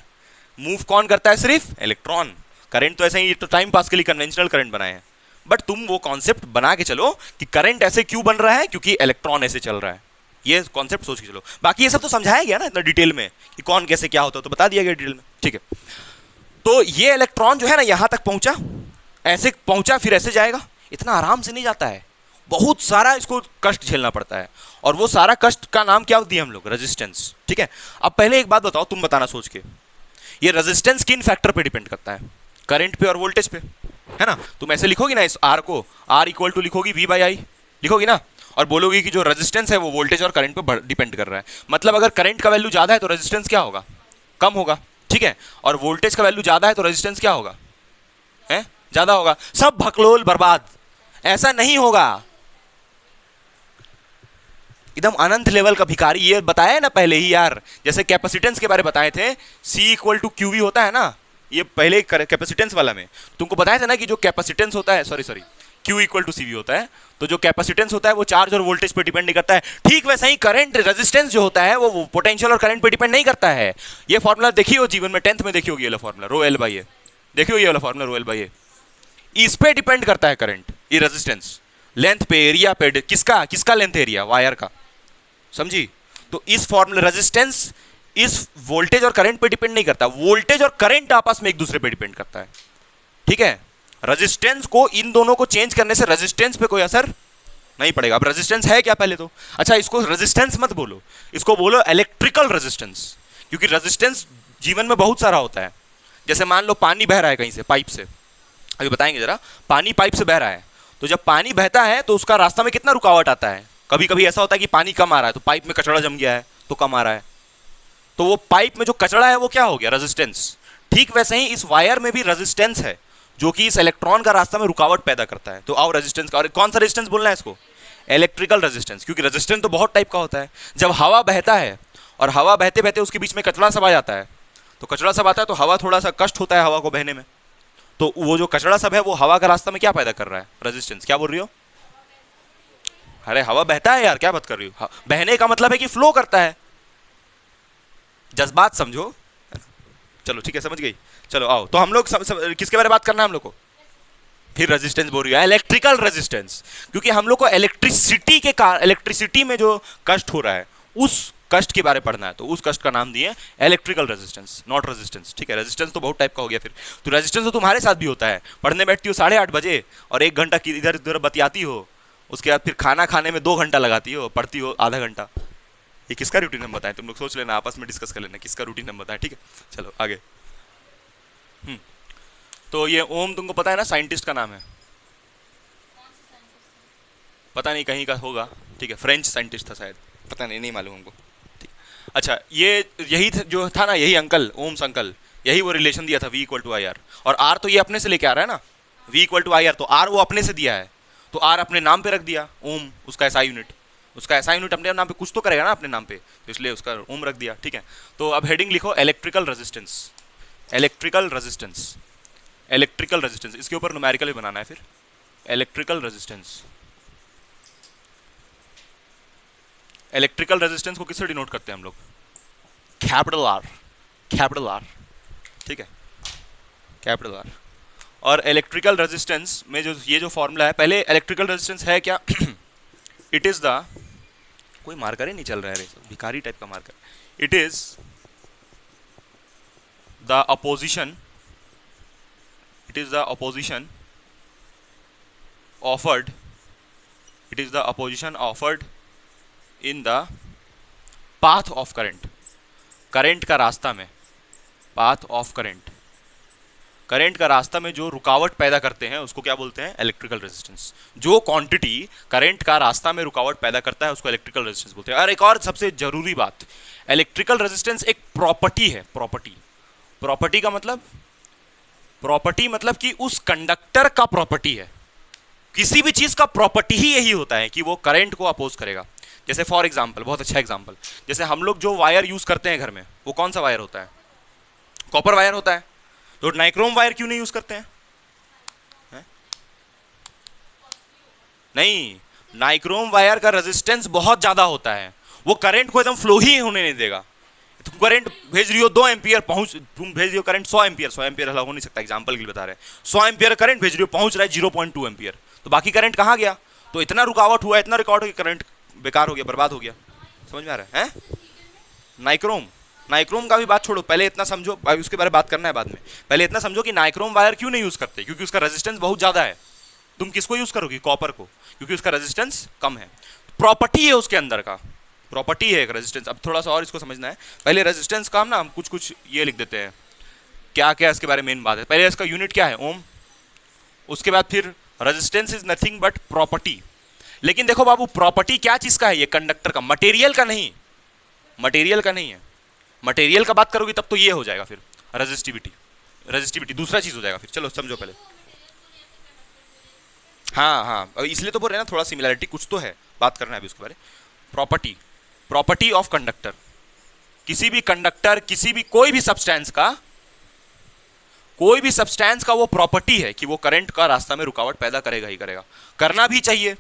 मूव कौन करता है? सिर्फ इलेक्ट्रॉन। करंट तो ऐसे ही तो टाइम पास के लिए कन्वेंशनल करंट बनाए हैं, बट तुम वो कॉन्सेप्ट बना के चलो कि करंट ऐसे क्यों बन रहा है, क्योंकि इलेक्ट्रॉन ऐसे चल रहा है। ये कॉन्सेप्ट सोच के चलो। बाकी ये सब तो समझाया गया ना इतना डिटेल में कि कौन कैसे क्या होता है, तो बता दिया गया डिटेल में। ठीक है, तो ये इलेक्ट्रॉन जो है ना यहां तक पहुंचा, ऐसे पहुंचा, फिर ऐसे जाएगा, इतना आराम से नहीं जाता है, बहुत सारा इसको कष्ट झेलना पड़ता है, और वो सारा कष्ट का नाम क्या दिया हम लोग, रेजिस्टेंस। ठीक है, अब पहले एक बात बताओ, तुम बताना सोच के, ये रेजिस्टेंस किन फैक्टर पे डिपेंड करता है, करंट पे और वोल्टेज पे, है ना। तुम ऐसे लिखोगी ना इस आर को, आर इक्वल टू लिखोगी वी बाई आई, लिखोगी ना, और बोलोगी कि जो रेजिस्टेंस है वो वोल्टेज और करंट पे डिपेंड कर रहा है। मतलब अगर करंट का वैल्यू ज्यादा है तो रेजिस्टेंस क्या होगा, कम होगा। ठीक है, और वोल्टेज का वैल्यू ज्यादा है तो रेजिस्टेंस क्या होगा, है ज्यादा होगा। सब भकलोल बर्बाद, ऐसा नहीं होगा। एकदम अनंत लेवल का भिखारी, ये बताया है ना पहले ही यार, जैसे कैपेसिटेंस के बारे में बताए थे, C equal to Q V होता है ना, ये पहले कैपेसिटेंस वाला में तुमको बताया था ना कि जो कैपेसिटेंस होता है, sorry Q equal to CV होता है, तो जो कैपेसिटेंस होता है वो चार्ज और वोल्टेज पे डिपेंड नहीं करता है। ठीक वैसा ही करंट रेजिस्टेंस जो होता है वो पोटेंशियल और करंट पे डिपेंड नहीं करता है। ये फॉर्मूला देखी हो जीवन में, 10th में देखी होगी, ये वाला फॉर्मूला रो एल बाई ए, देखी हो ये वाला फॉर्मूला रो एल बाई ए, इस पे डिपेंड करता है करंट, ये रेजिस्टेंस लेंथ पे, एरिया पे, किसका किसका लेंथ एरिया, वायर का, समझी। तो इस फॉर्मूला रेजिस्टेंस इस वोल्टेज और करंट पे डिपेंड नहीं करता, वोल्टेज और करंट आपस में एक दूसरे पे डिपेंड करता है। ठीक है, रेजिस्टेंस को, इन दोनों को चेंज करने से रेजिस्टेंस पे कोई असर नहीं पड़ेगा। अब रेजिस्टेंस है क्या पहले तो, अच्छा इसको रेजिस्टेंस मत बोलो, इसको बोलो इलेक्ट्रिकल रेजिस्टेंस, क्योंकि रेजिस्टेंस जीवन में बहुत सारा होता है। जैसे मान लो पानी बह रहा है कहीं से, पाइप से, अभी बताएंगे जरा, पानी पाइप से बह रहा है, तो जब पानी बहता है तो उसका रास्ता में कितना रुकावट आता है। कभी कभी ऐसा होता है कि पानी कम आ रहा है तो पाइप में कचरा जम गया है तो कम आ रहा है, तो वो पाइप में जो कचरा है वो क्या हो गया, रेजिस्टेंस। ठीक वैसे ही इस वायर में भी रेजिस्टेंस है जो कि इस इलेक्ट्रॉन का रास्ता में रुकावट पैदा करता है। तो आओ रेजिस्टेंस का, और कौन सा रेजिस्टेंस बोलना है इसको, इलेक्ट्रिकल रेजिस्टेंस, क्योंकि रेजिस्टेंस तो बहुत टाइप का होता है। जब हवा बहता है और हवा बहते बहते उसके बीच में कचरा सब आ जाता है, तो कचरा सब आता है तो हवा थोड़ा सा कष्ट होता है हवा को बहने में, तो वो जो कचरा सब है वो हवा का रास्ता में क्या पैदा कर रहा है, रेजिस्टेंस। क्या बोल रही हो, अरे हवा बहता है यार, क्या बात कर रही हो, बहने का मतलब है कि फ्लो करता है, जज्बात समझो। चलो ठीक है, समझ गई। चलो आओ, तो हम लोग किसके बारे में बात करना है हम लोग को, फिर रेजिस्टेंस बोल रही है, इलेक्ट्रिकल रेजिस्टेंस, क्योंकि हम लोग को इलेक्ट्रिसिटी के कारण, इलेक्ट्रिसिटी में जो कष्ट हो रहा है उस कष्ट के बारे में पढ़ना है, तो उस कष्ट का नाम दिए इलेक्ट्रिकल रेजिस्टेंस, नॉट रेजिस्टेंस। ठीक है, रेजिस्टेंस तो बहुत टाइप का हो गया फिर, तो रेजिस्टेंस तो तुम्हारे साथ भी होता है, पढ़ने बैठती हो 8:30 बजे और 1 घंटा की इधर उधर बतियाती हो, उसके बाद फिर खाना खाने में 2 घंटा लगाती हो, पढ़ती हो आधा घंटा। ये किसका रूटीन हम बताएं, तुम लोग सोच लेना, आपस में डिस्कस कर लेना किसका रूटीन हम बताएं। ठीक है, चलो आगे। तो ये ओम तुमको पता है ना, साइंटिस्ट का नाम है, पता नहीं कहीं का होगा। ठीक है, फ्रेंच साइंटिस्ट था शायद, पता नहीं, नहीं मालूम हमको। ठीक, अच्छा ये यही जो था ना, यही अंकल, ओम्स अंकल, यही वो रिलेशन दिया था V equal to I R, और आर तो ये अपने से लेके आ रहा है ना, V equal to I R, तो आर वो अपने से दिया है, तो आर अपने नाम पे रख दिया, ओम उसका एसआई यूनिट, उसका एसआई यूनिट अपने नाम पे कुछ तो करेगा ना अपने नाम पे, तो इसलिए उसका ओम रख दिया। ठीक है, तो अब हेडिंग लिखो electrical resistance, electrical resistance, electrical resistance, इसके ऊपर न्यूमेरिकल भी बनाना है फिर, इलेक्ट्रिकल रेजिस्टेंस। इलेक्ट्रिकल रेजिस्टेंस को किससे डिनोट करते हैं हम लोग, कैपिटल आर, कैपिटल आर। ठीक है, कैपिटल आर। और इलेक्ट्रिकल रेजिस्टेंस में जो ये जो फॉर्मूला है, पहले इलेक्ट्रिकल रेजिस्टेंस है क्या, इट इज द, कोई मार्कर ही नहीं चल रहा है, भिखारी टाइप का marker, it is the opposition, it is the opposition offered, it is the opposition offered in the path of current, current का रास्ता में, पाथ ऑफ करंट, करंट का रास्ता में जो रुकावट पैदा करते हैं उसको क्या बोलते हैं, इलेक्ट्रिकल रेजिस्टेंस। जो क्वांटिटी करंट का रास्ता में रुकावट पैदा करता है उसको इलेक्ट्रिकल रेजिस्टेंस बोलते हैं। और एक और सबसे जरूरी बात, इलेक्ट्रिकल रेजिस्टेंस एक प्रॉपर्टी है, प्रॉपर्टी, प्रॉपर्टी का मतलब, प्रॉपर्टी मतलब कि उस कंडक्टर का प्रॉपर्टी है, किसी भी चीज का प्रॉपर्टी ही यही होता है कि वो करंट को अपोज करेगा। जैसे फॉर एग्जांपल, बहुत अच्छा एग्जांपल, जैसे हम लोग जो वायर यूज करते हैं घर में, वो कौन सा वायर होता है, कॉपर वायर होता है, तो नाइक्रोम वायर क्यों नहीं यूज करते हैं, है? नहीं, नाइक्रोम वायर का रेजिस्टेंस बहुत ज्यादा होता है, वो करंट को एकदम फ्लो ही होने नहीं देगा। तुम करंट भेज रही हो 2 एम्पियर, पहुंच, तुम भेज रही हो करंट 100 एम्पियर, 100 एम्पियर हो नहीं सकता, एग्जांपल के लिए बता रहे हैं, 100 एम्पियर करंट भेज रही हो, पहुंच रहा है 0.2 एम्पियर, तो बाकी करंट कहां गया, तो इतना रुकावट हुआ, इतना रिकॉर्ड हो गया, करंट बेकार हो गया, बर्बाद हो गया। समझ में आ रहा है? नाइक्रोम, नाइक्रोम का भी बात छोड़ो, पहले इतना समझो, उसके बारे में बात करना है बाद में, पहले इतना समझो कि नाइक्रोम वायर क्यों नहीं यूज करते, क्योंकि उसका रेजिस्टेंस बहुत ज्यादा है, तुम किसको यूज करोगी? कॉपर को, क्योंकि उसका रेजिस्टेंस कम है। प्रॉपर्टी है उसके अंदर का, प्रॉपर्टी है एक रेजिस्टेंस। अब थोड़ा सा और इसको समझना है। पहले रेजिस्टेंस का हम कुछ कुछ ये लिख देते हैं, क्या क्या इसके बारे में मेन बात है। पहले इसका यूनिट क्या है? ओम। उसके बाद फिर resistance is nothing but property. लेकिन देखो बाबू, प्रॉपर्टी क्या चीज का है? ये कंडक्टर का, मटेरियल का नहीं, मटेरियल का नहीं है। मटेरियल का बात करोगी तब तो ये हो जाएगा फिर रेजिस्टिविटी, रेजिस्टिविटी दूसरा चीज हो जाएगा फिर। चलो समझो पहले। हाँ हाँ, इसलिए तो बोल रहे हैं ना, थोड़ा सिमिलरिटी कुछ तो है, बात करना है अभी उसके बारे। प्रॉपर्टी, प्रॉपर्टी ऑफ कंडक्टर, किसी भी कंडक्टर, किसी भी कोई भी सब्सटेंस का, कोई भी सब्सटेंस का वो प्रॉपर्टी है कि वो करंट का रास्ता में रुकावट पैदा करेगा ही करेगा। करना भी चाहिए,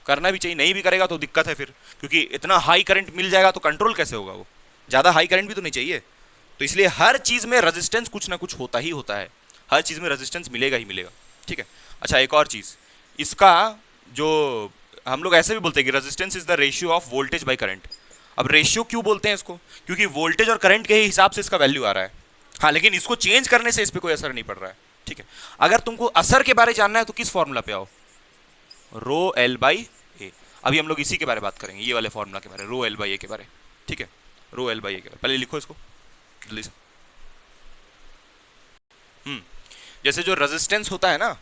करना भी चाहिए, नहीं भी करेगा तो दिक्कत है फिर, क्योंकि इतना हाई करंट मिल जाएगा तो कंट्रोल कैसे होगा? वो ज़्यादा हाई करंट भी तो नहीं चाहिए। तो इसलिए हर चीज़ में रेजिस्टेंस कुछ ना कुछ होता ही होता है, हर चीज़ में रेजिस्टेंस मिलेगा ही मिलेगा, ठीक है। अच्छा, एक और चीज़, इसका जो हम लोग ऐसे भी बोलते हैं कि resistance is the ratio of voltage by current. अब रेशियो क्यों बोलते हैं इसको? क्योंकि वोल्टेज और करंट के ही हिसाब से इसका वैल्यू आ रहा है। हाँ, लेकिन इसको चेंज करने से इस पर कोई असर नहीं पड़ रहा है, ठीक है। अगर तुमको असर के बारे जानना है तो किस फॉर्मूला पे आओ? रो एल बाई ए। अभी हम लोग इसी के बारे में बात करेंगे, ये वाले फॉर्मूला के बारे, रो एल बाई ए के बारे, ठीक है। रो एल बाई ए के बारे पहले लिखो इसको जल्दी से। जैसे जो रेजिस्टेंस होता है ना,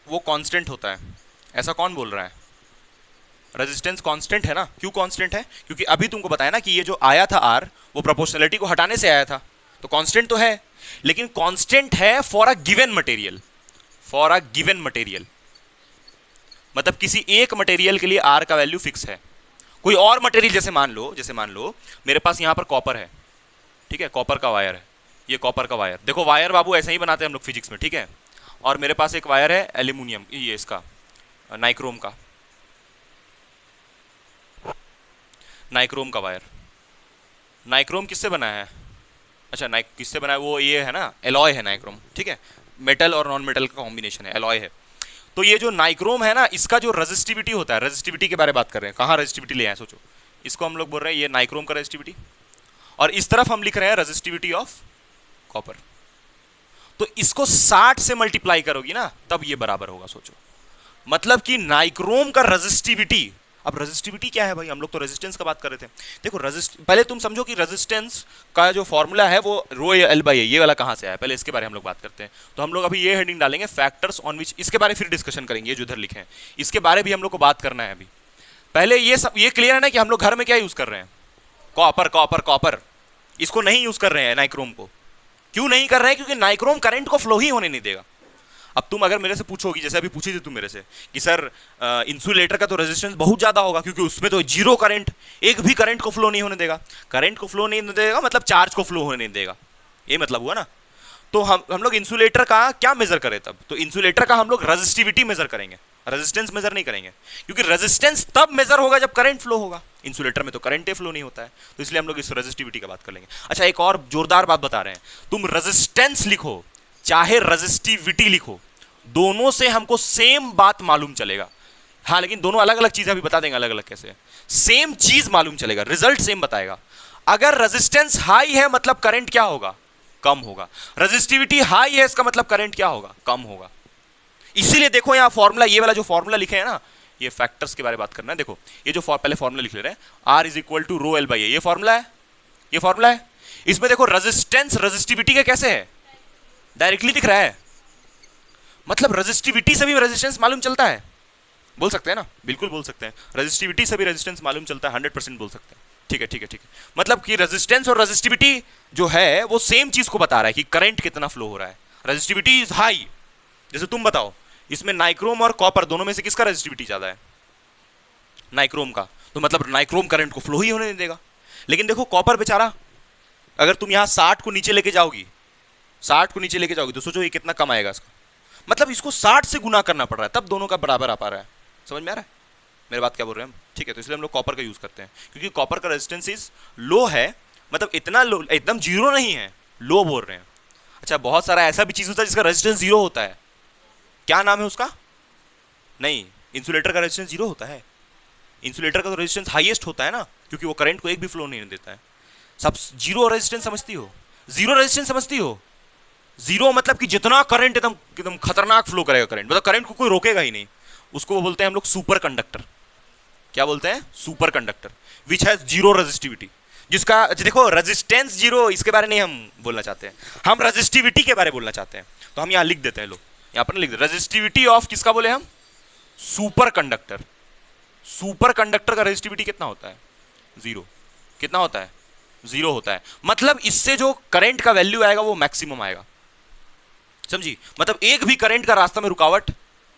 वो कांस्टेंट होता है, ऐसा कौन बोल रहा है? रेजिस्टेंस कांस्टेंट है ना। क्यों कांस्टेंट है? क्योंकि अभी तुमको बताया ना कि ये जो आया था आर, वो प्रोपोर्शनलिटी को हटाने से आया था, तो कांस्टेंट तो है। लेकिन कांस्टेंट है for a given material, for a given material, मतलब किसी एक मटेरियल के लिए आर का वैल्यू फिक्स है। कोई और मटेरियल, जैसे मान लो मेरे पास यहां पर कॉपर है, ठीक है, कॉपर का वायर है, ये कॉपर का वायर। देखो वायर बाबू ऐसे ही बनाते हैं हम लोग फिजिक्स में, ठीक है। और मेरे पास एक वायर है एल्यूमिनियम, ये इसका नाइक्रोम का, नाइक्रोम का वायर। नाइक्रोम किससे बना है? अच्छा, किससे बना है? वो ये है ना, एलॉय है नाइक्रोम, ठीक है, मेटल और नॉन मेटल का कॉम्बिनेशन है, एलॉय है। तो ये जो नाइक्रोम है ना, इसका जो रेजिस्टिविटी होता है, रेजिस्टिविटी के बारे में बात कर रहे हैं, कहाँ रेजिस्टिविटी ले आए सोचो। इसको हम लोग बोल रहे हैं ये नाइक्रोम का रेजिस्टिविटी, और इस तरफ हम लिख रहे हैं रेजिस्टिविटी ऑफ कॉपर। तो इसको 60 से मल्टीप्लाई करोगी ना, तब ये बराबर होगा, सोचो। मतलब कि नाइक्रोम का रेजिस्टिविटी, अब रेजिस्टिविटी क्या है भाई? हम लोग तो रेजिस्टेंस का बात कर रहे थे। देखो पहले तुम समझो कि रेजिस्टेंस का जो फॉर्मूला है वो रो एल बाई ए, ये वाला कहाँ से आया, पहले इसके बारे में हम लोग बात करते हैं। तो हम लोग अभी ये हेडिंग डालेंगे, फैक्टर्स ऑन विच, इसके बारे में फिर डिस्कशन करेंगे, ये जो इधर लिखे हैं इसके बारे भी हम लोग को बात करना है अभी। पहले ये सब ये क्लियर है ना कि हम लोग घर में क्या यूज कर रहे हैं? Copper, copper, copper. इसको नहीं यूज कर रहे हैं नाइक्रोम को। क्यों नहीं कर रहे हैं? क्योंकि नाइक्रोम करंट को फ्लो ही होने नहीं देगा। अब तुम अगर मेरे से पूछोगी, जैसे अभी पूछी थी तुम मेरे से कि सर इंसुलेटर का तो रेजिस्टेंस बहुत ज्यादा होगा, क्योंकि उसमें तो जीरो करंट, एक भी करंट को फ्लो नहीं होने देगा। करंट को फ्लो नहीं देगा मतलब चार्ज को फ्लो होने नहीं देगा, ये मतलब हुआ ना। तो हम लोग इंसुलेटर का क्या मेजर करें तब? तो इंसुलेटर का हम लोग रेजिस्टिविटी मेजर करेंगे, रेजिस्टेंस मेजर नहीं करेंगे, क्योंकि रेजिस्टेंस तब मेजर होगा जब करंट फ्लो होगा। इंसुलेटर में तो करंट फ्लो नहीं होता है, तो इसलिए हम लोग इस रेजिस्टिविटी का बात कर लेंगे। अच्छा, एक और जोरदार बात बता रहे हैं, तुम रेजिस्टेंस लिखो चाहे रेजिस्टिविटी लिखो, दोनों से हमको सेम बात मालूम चलेगा। हाँ, लेकिन दोनों अलग अलग चीजें अभी बता देंगे, अलग अलग कैसे। सेम चीज मालूम चलेगा, रिजल्ट सेम बताएगा। अगर रेजिस्टेंस हाई है मतलब करंट क्या होगा? कम होगा। रेजिस्टिविटी हाई है, इसका मतलब करंट क्या होगा? कम होगा। इसीलिए देखो यहां फॉर्मूला, ये वाला जो फॉर्मूला लिखे हैं ना, ये फैक्टर्स के बारे में बात करना है। देखो ये जो पहले फॉर्मूला लिख ले रहे हैं, R is equal to rho L by A, ये फॉर्मूला है, ये फॉर्मूला है। इसमें देखो रेजिस्टेंस रेजिस्टिविटी का कैसे है, डायरेक्टली दिख रहा है। मतलब रेजिस्टिविटी से भी रेजिस्टेंस मालूम चलता है, बोल सकते हैं ना, बिल्कुल बोल सकते हैं। रेजिस्टिविटी से भी रेजिस्टेंस मालूम चलता है, 100% बोल सकते हैं। ठीक है, ठीक है, ठीक है। मतलब कि रेजिस्टेंस और रेजिस्टिविटी जो है वो सेम चीज को बता रहा है कि करंट कितना फ्लो हो रहा है। Resistivity is high. जैसे तुम बताओ, इसमें नाइक्रोम और कॉपर दोनों में से किसका रेजिस्टिविटी ज्यादा है? नाइक्रोम का। तो मतलब नाइक्रोम करंट को फ्लो ही होने नहीं देगा। लेकिन देखो कॉपर बेचारा, अगर तुम यहां 60 को नीचे लेके जाओगी, 60 को नीचे लेके जाओगी, तो सोचो ये कितना कम आएगा इसका। मतलब इसको 60 से गुना करना पड़ रहा है, तब दोनों का बराबर आ पा रहा है। समझ में आ रहा है मेरी बात क्या बोल रहे हैं हम? ठीक है, तो इसलिए हम लोग कॉपर का यूज करते हैं, क्योंकि कॉपर का रेजिस्टेंस इज लो है, मतलब इतना लो, एकदम जीरो नहीं है, लो बोल रहे हैं। अच्छा, बहुत सारा ऐसा भी चीज होता है जिसका रेजिस्टेंस जीरो होता है, क्या नाम है उसका? नहीं, इंसुलेटर का रेजिस्टेंस जीरो होता है। इंसुलेटर का तो रेजिस्टेंस हाईएस्ट होता है ना, क्योंकि वो करंट को एक भी फ्लो नहीं देता है। सब जीरो रेजिस्टेंस समझती हो? जीरो रेजिस्टेंस समझती हो? जीरो मतलब कि जितना करंट एकदम एकदम खतरनाक फ्लो करेगा करंट, मतलब करंट को कोई रोकेगा ही नहीं। उसको वो बोलते हैं हम लोग सुपर कंडक्टर। क्या बोलते हैं? Super conductor. Which has zero resistivity, जिसका देखो रेजिस्टेंस जीरो, इसके बारे में हम बोलना चाहते हैं, हम रेजिस्टिविटी के बारे में बोलना चाहते हैं। तो हम यहां लिख देते हैं, लो यहां पर लिख दे, रेजिस्टिविटी ऑफ किसका बोले हम? Super conductor. सुपर कंडक्टर का रेजिस्टिविटी कितना होता है? जीरो। कितना होता है? जीरो होता है। मतलब इससे जो करंट का वैल्यू आएगा वो मैक्सिमम आएगा, समझी? मतलब एक भी करंट का रास्ता में रुकावट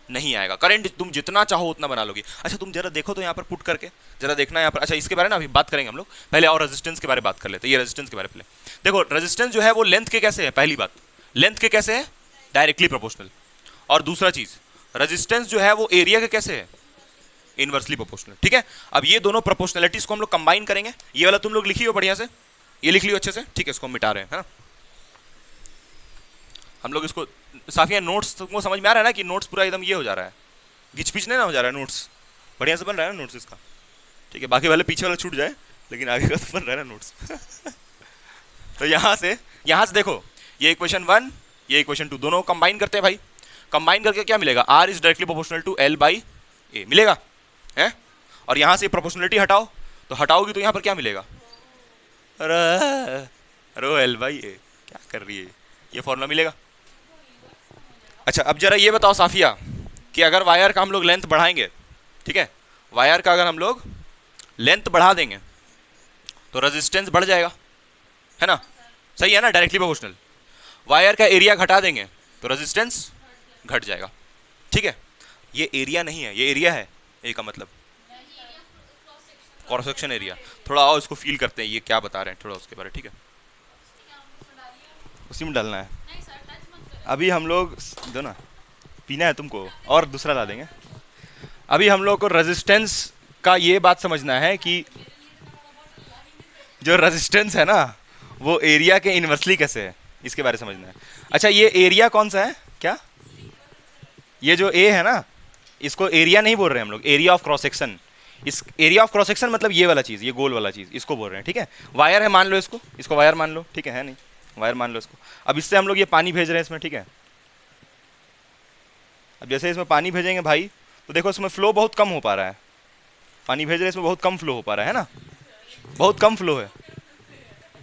नहीं आएगा। करंट तुम जितना चाहो उतना बना लोगे। अच्छा तुम जरा देखो तो यहाँ पर पुट करके जरा देखना यहाँ पर। अच्छा इसके बारे में अभी बात करेंगे हम लोग, पहले और रेजिस्टेंस के बारे में बात कर लेते हैं। ये रेजिस्टेंस के बारे में पहले देखो, रेजिस्टेंस जो है वो लेंथ के कैसे है? पहली बात, लेंथ के कैसे है? Directly proportional. और दूसरा चीज, रेजिस्टेंस जो है वो एरिया के कैसे है? Inversely proportional. ठीक है, अब ये दोनों प्रोपोर्शनलिटीज को हम लोग कंबाइन करेंगे। ये वाला तुम लोग लिखी हो बढ़िया से, ये लिख लियो अच्छे से, ठीक है? इसको हम मिटा रहे हैं, है ना? हम लोग इसको साफिया, नोट्स तुमको समझ में आ रहा है ना कि नोट्स पूरा एकदम ये हो जा रहा है, घिच पिच नहीं ना हो जा रहा है, नोट्स बढ़िया से बन रहा है ना नोट्स इसका, ठीक है? बाकी वाले पीछे वाला छूट जाए, लेकिन आगे का तो बन रहा है ना नोट्स। तो यहाँ से देखो, ये इक्वेशन 1, ये इक्वेशन 2 दोनों कंबाइन करते हैं भाई। कंबाइन करके क्या मिलेगा? R is directly proportional to L by A मिलेगा, है? और यहाँ से प्रोपोर्शनलिटी हटाओ, तो हटाओगी तो यहाँ पर क्या मिलेगा? रो L बाई A। क्या कर रही है? ये फॉर्मूला मिलेगा। अच्छा अब जरा ये बताओ साफिया कि अगर वायर का हम लोग लेंथ बढ़ाएंगे, ठीक है, वायर का अगर हम लोग लेंथ बढ़ा देंगे तो रेजिस्टेंस बढ़ जाएगा, है ना? सही है ना? Directly proportional. वायर का एरिया घटा देंगे तो रेजिस्टेंस घट जाएगा, ठीक है? ये एरिया नहीं है, ये एरिया है, ए का मतलब क्रॉस सेक्शन एरिया। थोड़ा आओ इसको फील करते हैं, ये क्या बता रहे हैं थोड़ा उसके बारे, ठीक है? उसी में डालना है अभी हम लोग, दो ना, पीना है तुमको और दूसरा ला देंगे। अभी हम लोग को रेजिस्टेंस का ये बात समझना है कि जो रेजिस्टेंस है ना वो एरिया के इनवर्सली कैसे है, इसके बारे में समझना है। अच्छा ये एरिया कौन सा है? क्या ये जो ए है ना, इसको एरिया नहीं बोल रहे हम लोग, एरिया ऑफ क्रॉस सेक्शन। इस एरिया ऑफ क्रॉस सेक्शन मतलब ये वाला चीज, ये गोल वाला चीज, इसको बोल रहे हैं, ठीक है? वायर है मान लो इसको वायर मान लो, ठीक है नहीं, वायर मान लो इसको। अब इससे हम लोग ये पानी भेज रहे हैं इसमें, ठीक है? अब जैसे इसमें पानी भेजेंगे भाई तो देखो इसमें फ्लो बहुत कम हो पा रहा है, पानी भेज रहे हैं इसमें बहुत कम फ्लो हो पा रहा है ना, बहुत कम फ्लो है,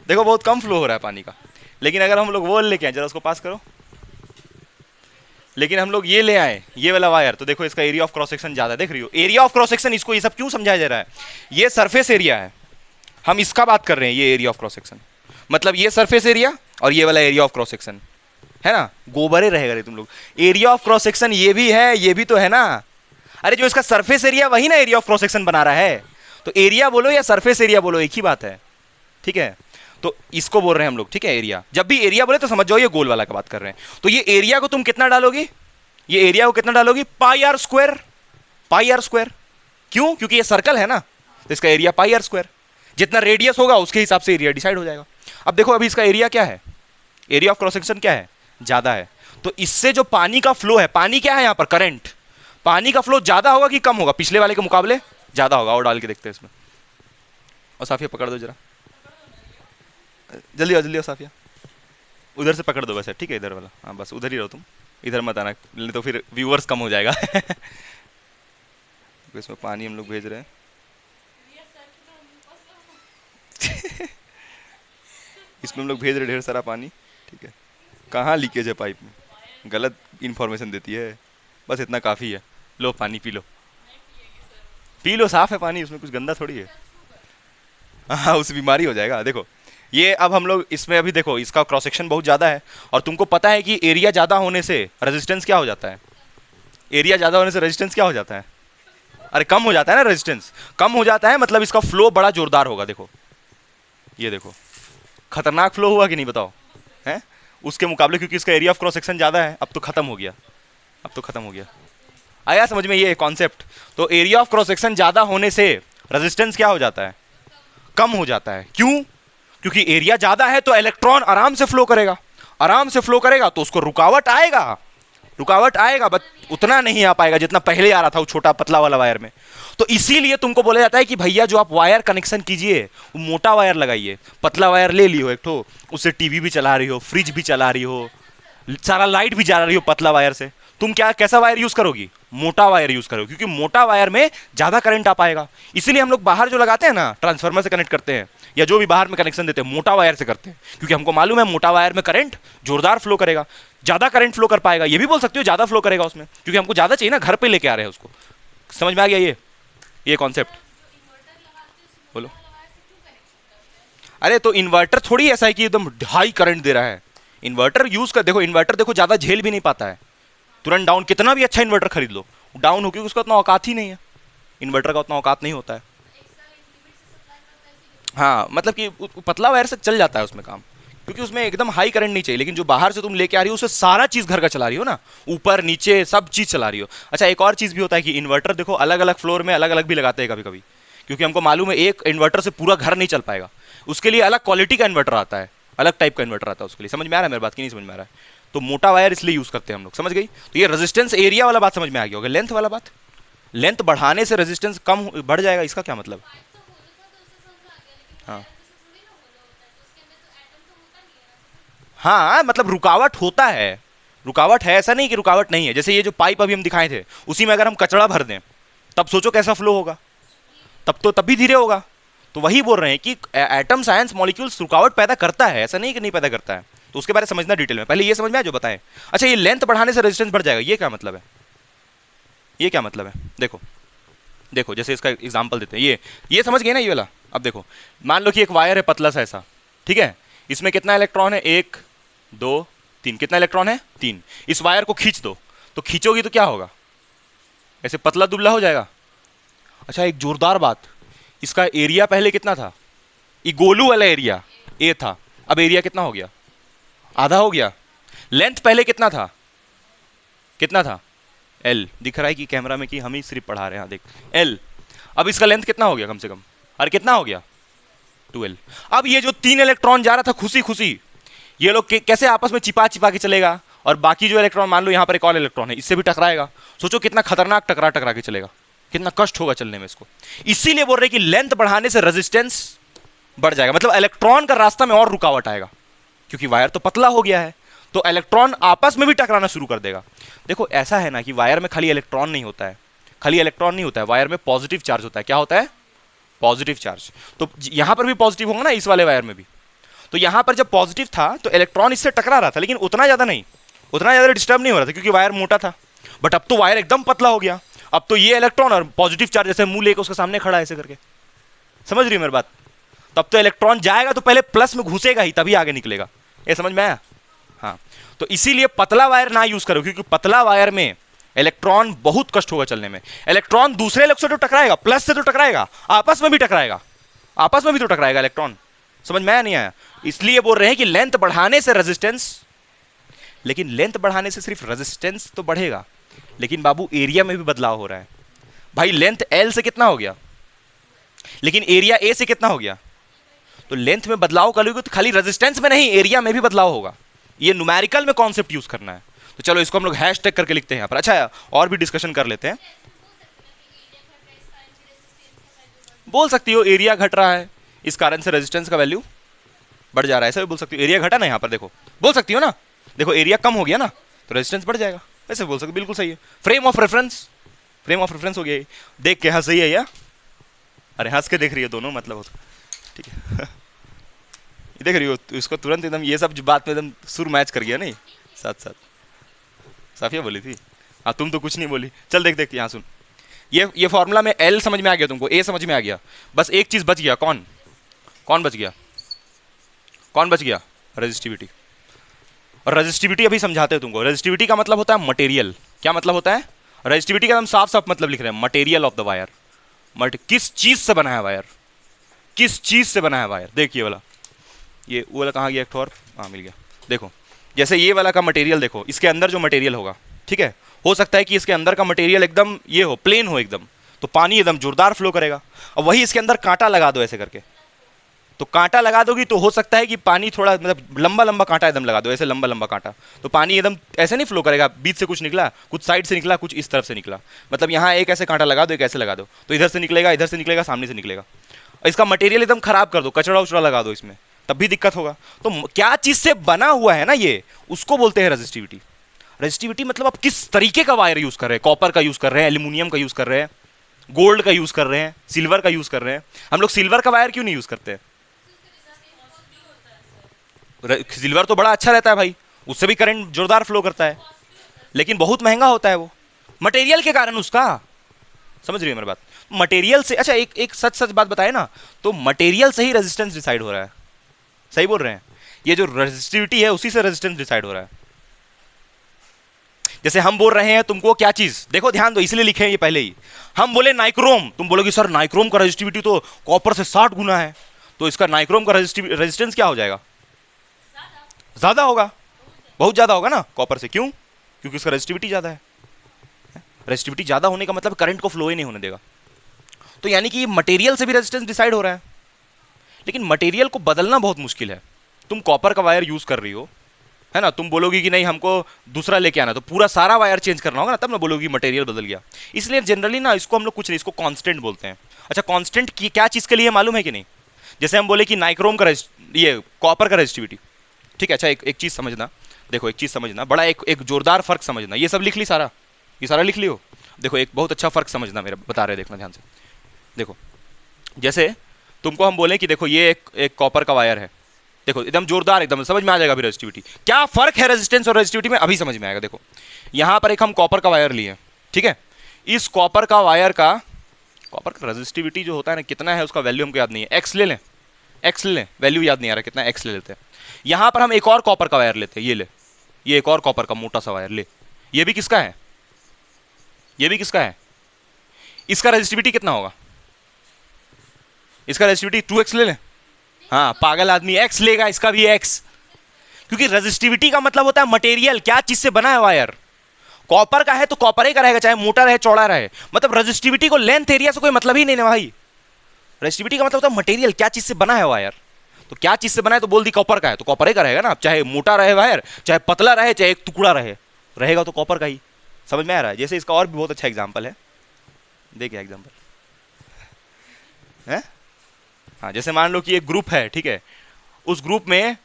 देखो बहुत कम फ्लो हो रहा है पानी का। लेकिन अगर हम लोग वो लेके आए, जरा उसको पास करो, लेकिन हम लोग ये ले आए ये वाला वायर, तो देखो इसका एरिया ऑफ क्रॉस सेक्शन ज्यादा है, देख रही हो? एरिया ऑफ क्रॉस सेक्शन, इसको ये सब क्यों समझाया जा रहा है? ये सरफेस एरिया है, हम इसका बात कर रहे हैं, ये एरिया ऑफ क्रॉस सेक्शन मतलब ये सरफेस एरिया और ये वाला एरिया ऑफ क्रॉस सेक्शन, है ना? गोबरे रहेगा रे तुम लोग। एरिया ऑफ क्रॉस सेक्शन ये भी है, ये भी तो है ना। अरे जो इसका सरफेस एरिया वही ना एरिया ऑफ क्रॉस सेक्शन बना रहा है, तो एरिया बोलो या सरफेस एरिया बोलो एक ही बात है, ठीक है? तो इसको बोल रहे हैं हम लोग, ठीक है? एरिया, जब भी एरिया बोले तो समझ जाओ ये गोल वाला का बात कर रहे हैं। तो ये एरिया को तुम कितना डालोगी? ये एरिया को कितना डालोगी? Pi R square. Pi R square क्यों? क्योंकि ये सर्कल है ना, तो इसका एरिया पाई आर स्क्वायर। जितना रेडियस होगा उसके हिसाब से एरिया डिसाइड हो जाएगा। अब देखो अभी इसका एरिया क्या है, एरिया ऑफ क्रॉस सेक्शन क्या है? ज्यादा है। तो इससे जो पानी का फ्लो है, पानी क्या है यहाँ पर? करंट। पानी का फ्लो ज्यादा होगा कि कम होगा? पिछले वाले के मुकाबले ज्यादा होगा। और डाल के देखते हैं इसमें। और साफिया पकड़ दो जरा, जल्दी आओ, जल्दी आओ साफिया, उधर से पकड़ दो वैसे, ठीक है? इधर वाला, हाँ बस उधर ही रहो तुम, इधर मत आना, नहीं तो फिर व्यूअर्स कम हो जाएगा। तो इसमें पानी हम लोग भेज रहे हैं। इसमें हम लोग भेज रहे ढेर सारा पानी, ठीक है? कहाँ लीकेज है पाइप में, गलत इंफॉर्मेशन देती है, बस इतना काफ़ी है। लो पानी पी लो, पी लो, साफ है पानी, उसमें कुछ गंदा थोड़ी है। हाँ उससे बीमारी हो जाएगा। देखो ये अब हम लोग इसमें अभी देखो इसका क्रॉस सेक्शन बहुत ज़्यादा है, और तुमको पता है कि एरिया ज़्यादा होने से रेजिस्टेंस क्या हो जाता है? एरिया ज़्यादा होने से रेजिस्टेंस क्या हो जाता है? अरे कम हो जाता है ना, रेजिस्टेंस कम हो जाता है, मतलब इसका फ्लो बड़ा जोरदार होगा। देखो ये देखो खतरनाक फ्लो हुआ कि नहीं बताओ, है? उसके मुकाबले, क्योंकि इसका एरिया ऑफ क्रॉस सेक्शन ज़्यादा है। अब तो खत्म हो गया, अब तो खत्म हो गया। आया समझ में ये कॉन्सेप्ट? तो एरिया ऑफ क्रॉस सेक्शन ज़्यादा होने से रेजिस्टेंस क्या हो जाता है? कम हो जाता है। क्यों? क्योंकि एरिया ज़्यादा है तो इलेक्ट्रॉन आराम से फ्लो करेगा, आराम से फ्लो करेगा तो उसको रुकावट आएगा, रुकावट आएगा, बट उतना नहीं आ पाएगा जितना पहले आ रहा था वो छोटा पतला वाला वायर में। तो इसीलिए तुमको बोला जाता है कि भैया जो आप वायर कनेक्शन कीजिए वो मोटा वायर लगाइए। पतला वायर ले लियो एक ठो, उससे टीवी भी चला रही हो, फ्रिज भी चला रही हो, सारा लाइट भी जा रही हो पतला वायर से, तुम क्या कैसा वायर यूज करोगी, मोटा वायर यूज करोगी, क्योंकि मोटा वायर में ज्यादा करंट आ पाएगा। इसीलिए हम लोग बाहर जो लगाते हैं ना, ट्रांसफार्मर से कनेक्ट करते हैं या जो भी बाहर में कनेक्शन देते हैं, मोटा वायर से करते हैं, क्योंकि हमको मालूम है मोटा वायर में करंट जोरदार फ्लो करेगा, ज्यादा करंट फ्लो कर पाएगा। ये भी बोल सकते हो ज्यादा फ्लो करेगा उसमें, क्योंकि हमको ज्यादा चाहिए ना, घर पे लेके आ रहे हैं उसको। समझ में आ गया ये कॉन्सेप्ट? बोलो। अरे तो इन्वर्टर थोड़ी ऐसा है कि एकदम हाई करंट दे रहा है। इन्वर्टर यूज कर देखो, इन्वर्टर देखो ज्यादा झेल भी नहीं पाता है, तुरंत डाउन। कितना भी अच्छा इन्वर्टर खरीद लो, डाउन हो, क्योंकि उसका उतना औकात ही नहीं है, इन्वर्टर का उतना औकात नहीं होता है। हाँ मतलब कि पतला वायर से चल जाता है उसमें काम, क्योंकि उसमें एकदम हाई करंट नहीं चाहिए। लेकिन जो बाहर से तुम लेके आ रही हो उससे सारा चीज घर का चला रही हो ना, ऊपर नीचे सब चीज चला रही हो। अच्छा एक और चीज भी होता है कि इन्वर्टर देखो अलग अलग फ्लोर में अलग अलग भी लगाते हैं कभी कभी, क्योंकि हमको मालूम है एक इन्वर्टर से पूरा घर नहीं चल पाएगा, उसके लिए अलग क्वालिटी का इन्वर्टर आता है, अलग टाइप का इन्वर्टर आता है उसके लिए। समझ में आ रहा है मेरी बात की नहीं समझ में आ रहा है? तो मोटा वायर इसलिए यूज करते हैं हम लोग, समझ गई? तो ये रेजिस्टेंस एरिया वाला बात समझ में आ गया होगा। लेंथ वाला बात, लेंथ बढ़ाने से रेजिस्टेंस कम बढ़ जाएगा, इसका क्या मतलब? हाँ हाँ मतलब रुकावट होता है, रुकावट है, ऐसा नहीं कि रुकावट नहीं है। जैसे ये जो पाइप अभी हम दिखाए थे, उसी में अगर हम कचरा भर दें तब सोचो कैसा फ्लो होगा, तब भी धीरे होगा। तो वही बोल रहे हैं कि एटम साइंस मॉलिक्यूल्स रुकावट पैदा करता है, ऐसा नहीं कि नहीं पैदा करता है। तो उसके बारे में समझना डिटेल में, पहले ये समझ में आया जो बताएं। अच्छा ये लेंथ बढ़ाने से रेजिस्टेंस बढ़ जाएगा, ये क्या मतलब है? ये क्या मतलब है? देखो देखो जैसे इसका एग्जांपल देते हैं, ये समझ गए ना ये वाला। अब देखो मान लो कि एक वायर है पतला सा ऐसा, ठीक है, इसमें कितना इलेक्ट्रॉन है? 1 2 3। कितना इलेक्ट्रॉन है? 3। इस वायर को खींच दो, तो खींचोगी तो क्या होगा? ऐसे पतला दुबला हो जाएगा। अच्छा एक जोरदार बात, इसका एरिया पहले कितना था? ये गोलू वाला एरिया ए था, अब एरिया कितना हो गया? आधा हो गया। लेंथ पहले कितना था? कितना था? एल। दिख रहा है कि कैमरा में कि हम ही सिर्फ पढ़ा रहे हैं, देख एल। अब इसका लेंथ कितना हो गया कम से कम? और कितना हो गया? 12। अब ये जो 3 इलेक्ट्रॉन जा रहा था खुशी खुशी, ये लोग कैसे आपस में चिपा चिपा के चलेगा, और बाकी जो इलेक्ट्रॉन, मान लो यहाँ पर एक और इलेक्ट्रॉन है, इससे भी टकराएगा। सोचो कितना खतरनाक टकरा टकरा के चलेगा, कितना कष्ट होगा चलने में इसको। इसीलिए बोल रहे कि लेंथ बढ़ाने से रेजिस्टेंस बढ़ जाएगा, मतलब इलेक्ट्रॉन का रास्ता में और रुकावट आएगा, क्योंकि वायर तो पतला हो गया है, तो इलेक्ट्रॉन आपस में भी टकराना शुरू कर देगा। देखो ऐसा है ना कि वायर में खाली इलेक्ट्रॉन नहीं होता है, खाली इलेक्ट्रॉन नहीं होता है, वायर में पॉजिटिव चार्ज होता है। क्या होता है? Positive charge. तो यहां पर भी पॉजिटिव होगा ना, इस वाले वायर में भी। तो यहां पर जब पॉजिटिव था तो इलेक्ट्रॉन इससे टकरा रहा था, लेकिन उतना ज्यादा नहीं, उतना ज्यादा डिस्टर्ब नहीं हो रहा था, क्योंकि वायर मोटा था। बट अब तो वायर एकदम पतला हो गया, अब तो ये इलेक्ट्रॉन और पॉजिटिव चार्ज जैसे मुंह लेकर उसके सामने खड़ा है ऐसे करके, समझ रही है मेरी बात? तब तो इलेक्ट्रॉन जाएगा तो पहले प्लस में घुसेगा ही, तभी आगे निकलेगा। ये समझ में आया? हाँ। तो इसीलिए पतला वायर ना यूज करो, क्योंकि पतला वायर में इलेक्ट्रॉन बहुत कष्ट होगा चलने में। इलेक्ट्रॉन दूसरे इलेक्ट्रॉन से तो टकराएगा, प्लस से तो टकराएगा, आपस में भी टकराएगा, आपस में भी तो टकराएगा इलेक्ट्रॉन। समझ में आया नहीं आया? इसलिए बोल रहे हैं कि लेंथ बढ़ाने से रेजिस्टेंस, लेकिन लेंथ बढ़ाने से सिर्फ रेजिस्टेंस तो बढ़ेगा, लेकिन बाबू एरिया में भी बदलाव हो रहा है। भाई लेंथ एल से कितना हो गया, लेकिन एरिया ए से कितना हो गया? तो लेंथ में बदलाव करोगे तो खाली रेजिस्टेंस में नहीं, एरिया में भी बदलाव होगा। ये न्यूमेरिकल में कॉन्सेप्ट यूज करना है। तो चलो इसको हम लोग हैशटैग करके लिखते हैं यहाँ पर। अच्छा और भी डिस्कशन कर लेते हैं। बोल सकती हो एरिया घट रहा है, इस कारण से रेजिस्टेंस का वैल्यू बढ़ जा रहा है, ऐसा भी बोल सकती हो। एरिया घटा ना यहाँ पर, देखो बोल सकती हो ना, देखो एरिया कम हो गया ना तो रेजिस्टेंस बढ़ जाएगा, ऐसे बोल सकते, बिल्कुल सही है। Frame of reference, frame of reference हो गया। देख के हंस सही है या? अरे हंस के देख रही है दोनों, मतलब हो ठीक है। देख रही हो इसको तुरंत एकदम ये सब बात में एकदम सुर मैच कर गया नहीं, साथ साथ। साफिया बोली थी, हाँ तुम तो कुछ नहीं बोली। चल देख देख यहाँ सुन, ये फॉर्मूला में एल समझ में आ गया तुमको, ए समझ में आ गया, बस एक चीज बच गया। कौन कौन बच गया? कौन बच गया? रेजिस्टिविटी। और रेजिस्टिविटी अभी समझाते हैं तुमको। रेजिस्टिविटी का मतलब होता है मटेरियल। क्या मतलब होता है? रेजिस्टिविटी का हम साफ साफ मतलब लिख रहे हैं, मटेरियल ऑफ द वायर। किस चीज से बना है वायर, किस चीज से बना है वायर। देखिए वाला, ये वो वाला कहाँ गया एक और, हाँ मिल गया। देखो जैसे ये वाला का मटेरियल देखो, इसके अंदर जो मटेरियल होगा, ठीक है, हो सकता है कि इसके अंदर का मटेरियल एकदम ये हो, प्लेन हो एकदम, तो पानी एकदम जोरदार फ्लो करेगा। और वही इसके अंदर कांटा लगा दो ऐसे करके, तो कांटा लगा दोगी तो हो सकता है कि पानी थोड़ा मतलब लंबा लंबा कांटा एकदम लगा दो, ऐसे लंबा लंबा कांटा, तो पानी एकदम ऐसे नहीं फ्लो करेगा, बीच से कुछ निकला, कुछ साइड से निकला, कुछ इस तरफ से निकला। मतलब यहाँ एक ऐसे कांटा लगा दो, एक ऐसे लगा दो, तो इधर से निकलेगा, सामने से निकलेगा। इसका मटेरियल एकदम खराब कर दो, कचड़ा उचड़ा लगा दो इसमें, तब भी दिक्कत होगा। तो क्या चीज से बना हुआ है ना ये, उसको बोलते हैं रेजिस्टिविटी। रेजिस्टिविटी मतलब आप किस तरीके का वायर यूज कर रहे हैं, कॉपर का यूज कर रहे हैं, एल्यूमिनियम का यूज कर रहे हैं, गोल्ड का यूज कर रहे हैं, सिल्वर का यूज कर रहे हैं। हम लोग सिल्वर का वायर क्यों नहीं यूज करते हैं? सिल्वर तो बड़ा अच्छा रहता है भाई, उससे भी करंट जोरदार फ्लो करता है, लेकिन बहुत महंगा होता है वो, मटेरियल के कारण उसका। समझ रही है मेरी बात? मटेरियल से, अच्छा एक एक सच सच बात बताए ना, तो मटेरियल से ही रेजिस्टेंस डिसाइड हो रहा है। सही बोल रहे हैं? ये जो रेजिस्टिविटी है उसी से रेजिस्टेंस डिसाइड हो रहा है। जैसे हम बोल रहे हैं तुमको क्या चीज, देखो ध्यान दो, इसलिए लिखे हैं ये पहले ही। हम बोले नाइक्रोम, तुम बोलोगे सर नाइक्रोम का रेजिस्टिविटी तो कॉपर से 60 गुना है, तो इसका नाइक्रोम का रेजिस्टेंस क्या हो जाएगा? ज्यादा होगा, बहुत ज्यादा होगा ना कॉपर से। क्यों? क्योंकि इसका रेजिस्टिविटी ज्यादा है। रेजिस्टिविटी ज्यादा होने का मतलब करंट को फ्लो ही नहीं होने देगा। तो यानी कि मटेरियल से भी रेजिस्टेंस डिसाइड हो रहा है, लेकिन मटेरियल को बदलना बहुत मुश्किल है। तुम कॉपर का वायर यूज कर रही हो, है ना, तुम बोलोगी कि नहीं हमको दूसरा लेके आना, तो पूरा सारा वायर चेंज करना होगा ना, तब ना बोलोगी मटेरियल बदल गया। इसलिए जनरली ना इसको हम लोग कुछ नहीं, इसको कांस्टेंट बोलते हैं। अच्छा कांस्टेंट की क्या चीज के लिए मालूम है कि नहीं? जैसे हम बोले कि नाइक्रोम का ये कॉपर का रेजिस्टिविटी, ठीक है। अच्छा एक चीज समझना, देखो एक चीज समझना, बड़ा एक जोरदार फर्क समझना। ये सब लिख ली सारा, ये सारा लिख लियो। देखो एक बहुत अच्छा फर्क समझना, मेरा बता रहे, देखना ध्यान से। देखो जैसे तुमको हम बोले कि देखो ये एक कॉपर का वायर है, देखो एकदम जोरदार, एकदम समझ में आ जाएगा अभी रेजिस्टिविटी क्या फर्क है रेजिस्टेंस और रेजिस्टिविटी में, अभी समझ में आएगा। देखो यहां पर एक हम कॉपर का वायर लिए, ठीक है। इस कॉपर का वायर का, कॉपर का रेजिस्टिविटी जो होता है ना कितना है उसका वैल्यू हमको याद नहीं है, एक्स ले लें, एक्स ले लें, वैल्यू याद नहीं आ रहा कितना, एक्स ले लेते हैं। यहां पर हम एक और कॉपर का वायर लेते हैं, ये ले, ये एक और कॉपर का मोटा सा वायर ले, ये भी किसका है, ये भी किसका है। इसका रेजिस्टिविटी कितना होगा? इसका रेजिस्टिविटी 2x ले लें। हाँ पागल आदमी, x लेगा, इसका भी x, क्योंकि रेजिस्टिविटी का मतलब होता है मटेरियल, क्या चीज से बना है वायर। कॉपर का है तो कॉपर ही का रहेगा, चाहे मोटा रहे चौड़ा रहे। मतलब रेजिस्टिविटी को लेंथ एरिया से कोई मतलब ही नहीं है भाई। रेजिस्टिविटी का मतलब होता है मटेरियल, क्या चीज से बना है वायर। तो क्या चीज से बना है तो बोल दी कॉपर का है, तो कॉपर ही का रहेगा ना, चाहे मोटा रहे वायर, चाहे पतला रहे, चाहे एक टुकड़ा रहे, रहेगा तो कॉपर का ही। समझ में आ रहा है? जैसे इसका और भी बहुत अच्छा एग्जाम्पल है, देखिए एग्जाम्पल है। हाँ जैसे मान लो कि एक ग्रुप है, ठीक है, उस ग्रुप में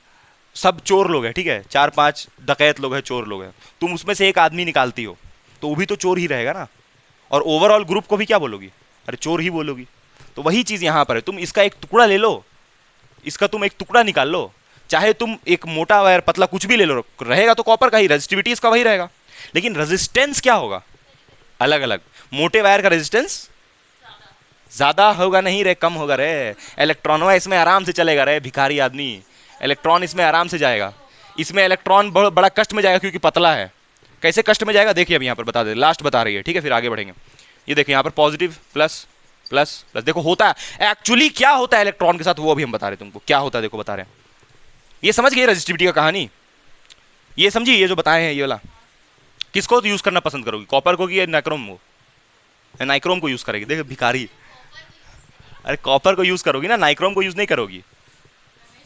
सब चोर लोग हैं, ठीक है, 4-5 डकैत लोग हैं, चोर लोग हैं, तुम उसमें से एक आदमी निकालती हो, तो वो भी तो चोर ही रहेगा ना, और ओवरऑल ग्रुप को भी क्या बोलोगी? अरे चोर ही बोलोगी। तो वही चीज यहां पर है, तुम इसका एक टुकड़ा ले लो, इसका तुम एक टुकड़ा निकाल लो, चाहे तुम एक मोटा वायर पतला कुछ भी ले लो, रहेगा तो कॉपर का ही, रेजिस्टिविटी इसका वही रहेगा, लेकिन रेजिस्टेंस क्या होगा? अलग अलग। मोटे वायर का रेजिस्टेंस ज्यादा होगा नहीं रे, कम होगा रे। इलेक्ट्रॉन इसमें आराम से चलेगा रे, भिखारी आदमी, इलेक्ट्रॉन इसमें आराम से जाएगा। इसमें इलेक्ट्रॉन बड़ा कष्ट में जाएगा क्योंकि पतला है। कैसे कष्ट में जाएगा देखिए, अब यहाँ पर बता दे, लास्ट बता रही है, ठीक है, फिर आगे बढ़ेंगे। ये देखिए यहाँ पर पॉजिटिव प्लस प्लस प्लस, देखो होता है एक्चुअली क्या होता है इलेक्ट्रॉन के साथ, वो अभी हम बता रहे तुमको क्या होता है, देखो बता रहे हैं। ये समझ गए रेजिस्टिविटी का कहानी? ये समझिए, ये जो बताए हैं ये वाला किसको यूज करना पसंद करोगी, कॉपर को कि नाइक्रोम को? नाइक्रोम को यूज करेगी, देखो भिखारी। अरे कॉपर को यूज करोगी ना, नाइक्रोम को यूज नहीं करोगी,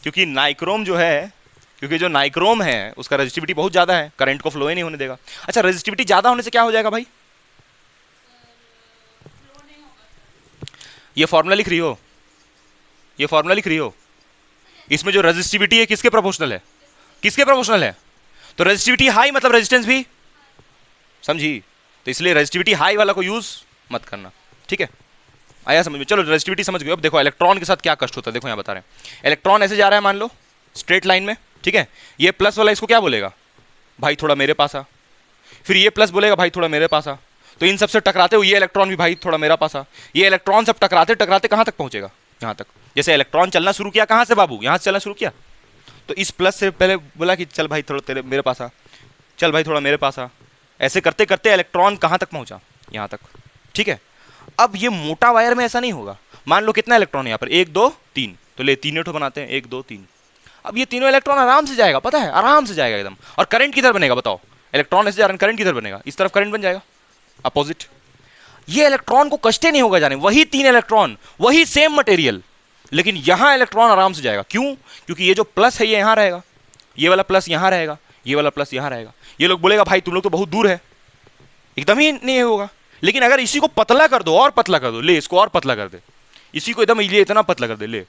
क्योंकि नाइक्रोम जो है, क्योंकि जो नाइक्रोम है उसका रेजिस्टिविटी बहुत ज्यादा है, करंट को फ्लो ही नहीं होने देगा। अच्छा रेजिस्टिविटी ज्यादा होने से क्या हो जाएगा भाई? ये फॉर्मूला लिख रही हो, ये फॉर्मूला लिख रही हो, इसमें जो रेजिस्टिविटी है किसके प्रोपोर्शनल है, किसके प्रोपोर्शनल है? तो रेजिस्टिविटी हाई मतलब रेजिस्टेंस भी, समझी? तो इसलिए रेजिस्टिविटी हाई वाला को यूज मत करना, ठीक है, आया समझ में? चलो रेजिस्टिविटी समझ गए। अब देखो इलेक्ट्रॉन के साथ क्या कष्ट होता है, देखो यहाँ बता रहे हैं। इलेक्ट्रॉन ऐसे जा रहा है मान लो स्ट्रेट लाइन में, ठीक है, ये प्लस वाला इसको क्या बोलेगा, भाई थोड़ा मेरे पास आ, फिर ये प्लस बोलेगा भाई थोड़ा मेरे पास आ, तो इन सबसे टकराते हुए ये इलेक्ट्रॉन भी भाई थोड़ा मेरा पास आ, ये इलेक्ट्रॉन सब टकराते टकराते कहाँ तक पहुंचेगा? यहाँ तक। जैसे इलेक्ट्रॉन चलना शुरू किया कहाँ से बाबू, यहाँ से चलना शुरू किया, तो इस प्लस से पहले बोला कि चल भाई थोड़ा तेरे मेरे पास आ, चल भाई थोड़ा मेरे पास आ, ऐसे करते करते इलेक्ट्रॉन कहाँ तक पहुंचा? यहाँ तक, ठीक है। अब ये मोटा वायर में ऐसा नहीं होगा, मान लो कितना इलेक्ट्रॉन है यहाँ पर, 1 2 3, तो ले तीनों ठो बनाते हैं, 1 2 3। अब ये तीनों इलेक्ट्रॉन आराम से जाएगा, पता है, आराम से जाएगा एकदम। और करंट किधर बनेगा बताओ? इलेक्ट्रॉन ऐसे जा रहे हैं, करंट किधर बनेगा? इस तरफ करंट बन जाएगा, अपोजिट। ये इलेक्ट्रॉन को कष्ट नहीं होगा जाने, वही 3 इलेक्ट्रॉन, वही सेम मटेरियल, लेकिन यहां इलेक्ट्रॉन आराम से जाएगा। क्यों? क्योंकि ये जो प्लस है ये यहां रहेगा, ये वाला प्लस यहां रहेगा, ये वाला प्लस यहां रहेगा। ये लोग बोलेगा भाई तुम लोग तो बहुत दूर है, एकदम ही नहीं होगा। लेकिन अगर इसी को पतला कर दो, और पतला कर दो, ले इसको और पतला कर दे, इसी को एकदम ये इतना पतला कर दे, ले,